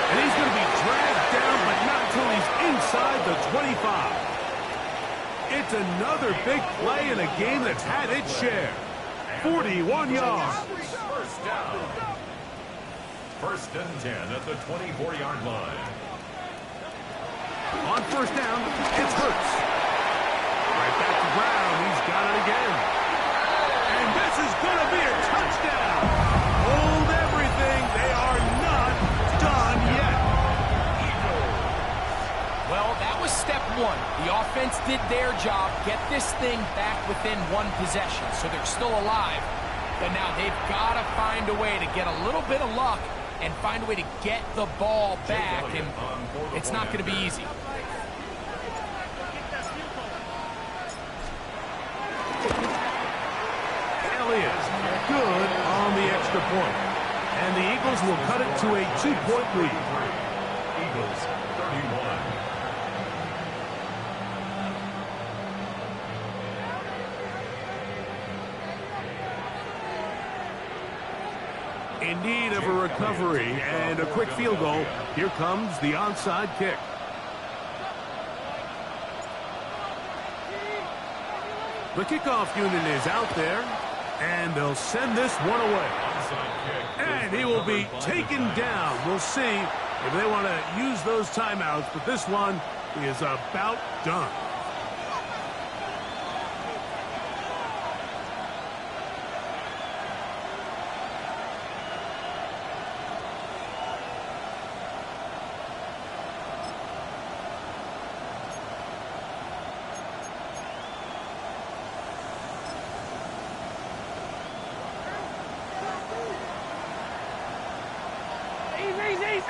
And he's going to be dragged down, but not until he's inside the 25. It's another big play in a game that's had its share. 41 yards. First down. 1st and 10 at the 24-yard line. On 1st down, it's Hurts. Right back to Brown. He's got it again. And this is going to be a touchdown. Hold everything. They are not done yet. Well, that was step one. The offense did their job, get this thing back within one possession, so they're still alive. But now they've got to find a way to get a little bit of luck and find a way to get the ball back, and it's not going to be easy. Elliott, good on the extra point. And the Eagles will cut it to a 2-point lead. Eagles 31. In need of a recovery and a quick field goal. Here comes the onside kick. The kickoff unit is out there, and they'll send this one away. And he will be taken down. We'll see if they want to use those timeouts, but this one is about done.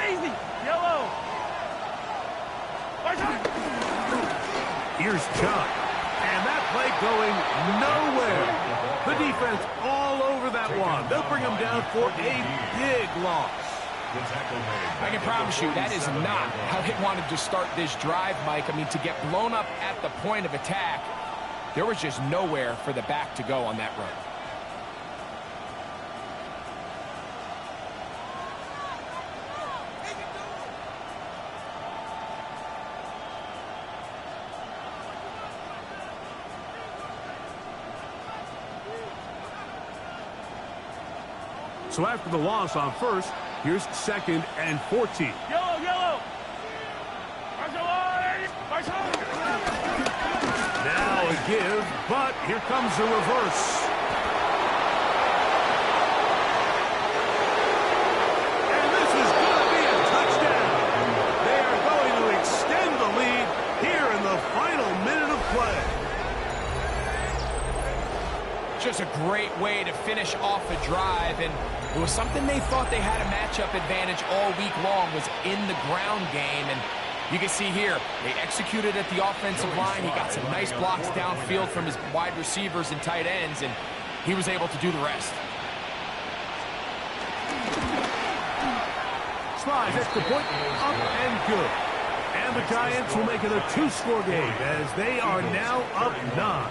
Easy. Yellow. Here's Chuck. And that play going nowhere. The defense all over that one. They'll bring him down for a big loss. The tackle made. I can promise you that is not how they wanted to start this drive, Mike. I mean, to get blown up at the point of attack, there was just nowhere for the back to go on that run. So after the loss on first, here's 2nd and 14. Yellow, yellow. Now a give, but here comes the reverse. And this is going to be a touchdown. They are going to extend the lead here in the final minute of play. Just a great way to finish off a drive, and it was something they thought they had a matchup advantage all week long, was in the ground game. And you can see here, they executed at the offensive line. He got some nice blocks downfield from his wide receivers and tight ends, and he was able to do the rest. Slides extra point, up and good. And the Giants will make it a 2-score game as they are now up 9.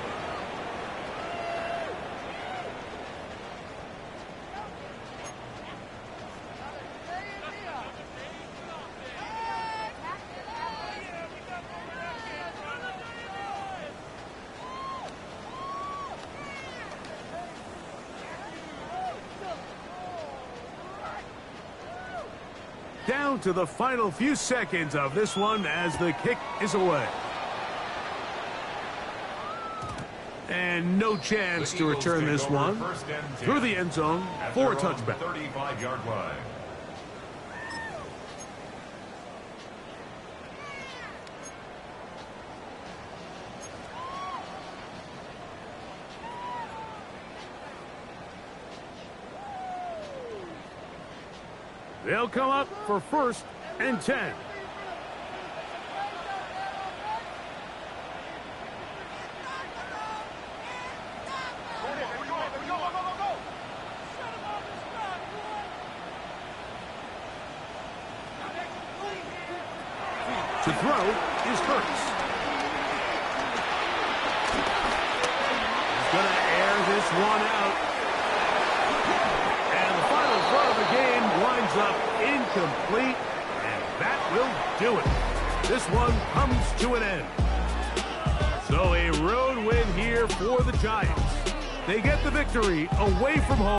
Down to the final few seconds of this one as the kick is away. And no chance to return this one through the end zone for a touchback. 35-yard line. They'll come up for 1st and 10. To throw is Hurts. He's going to air this one out. And the final throw of the game winds up incomplete, and that will do it. This one comes to an end. So a road win here for the Giants. They get the victory away from home.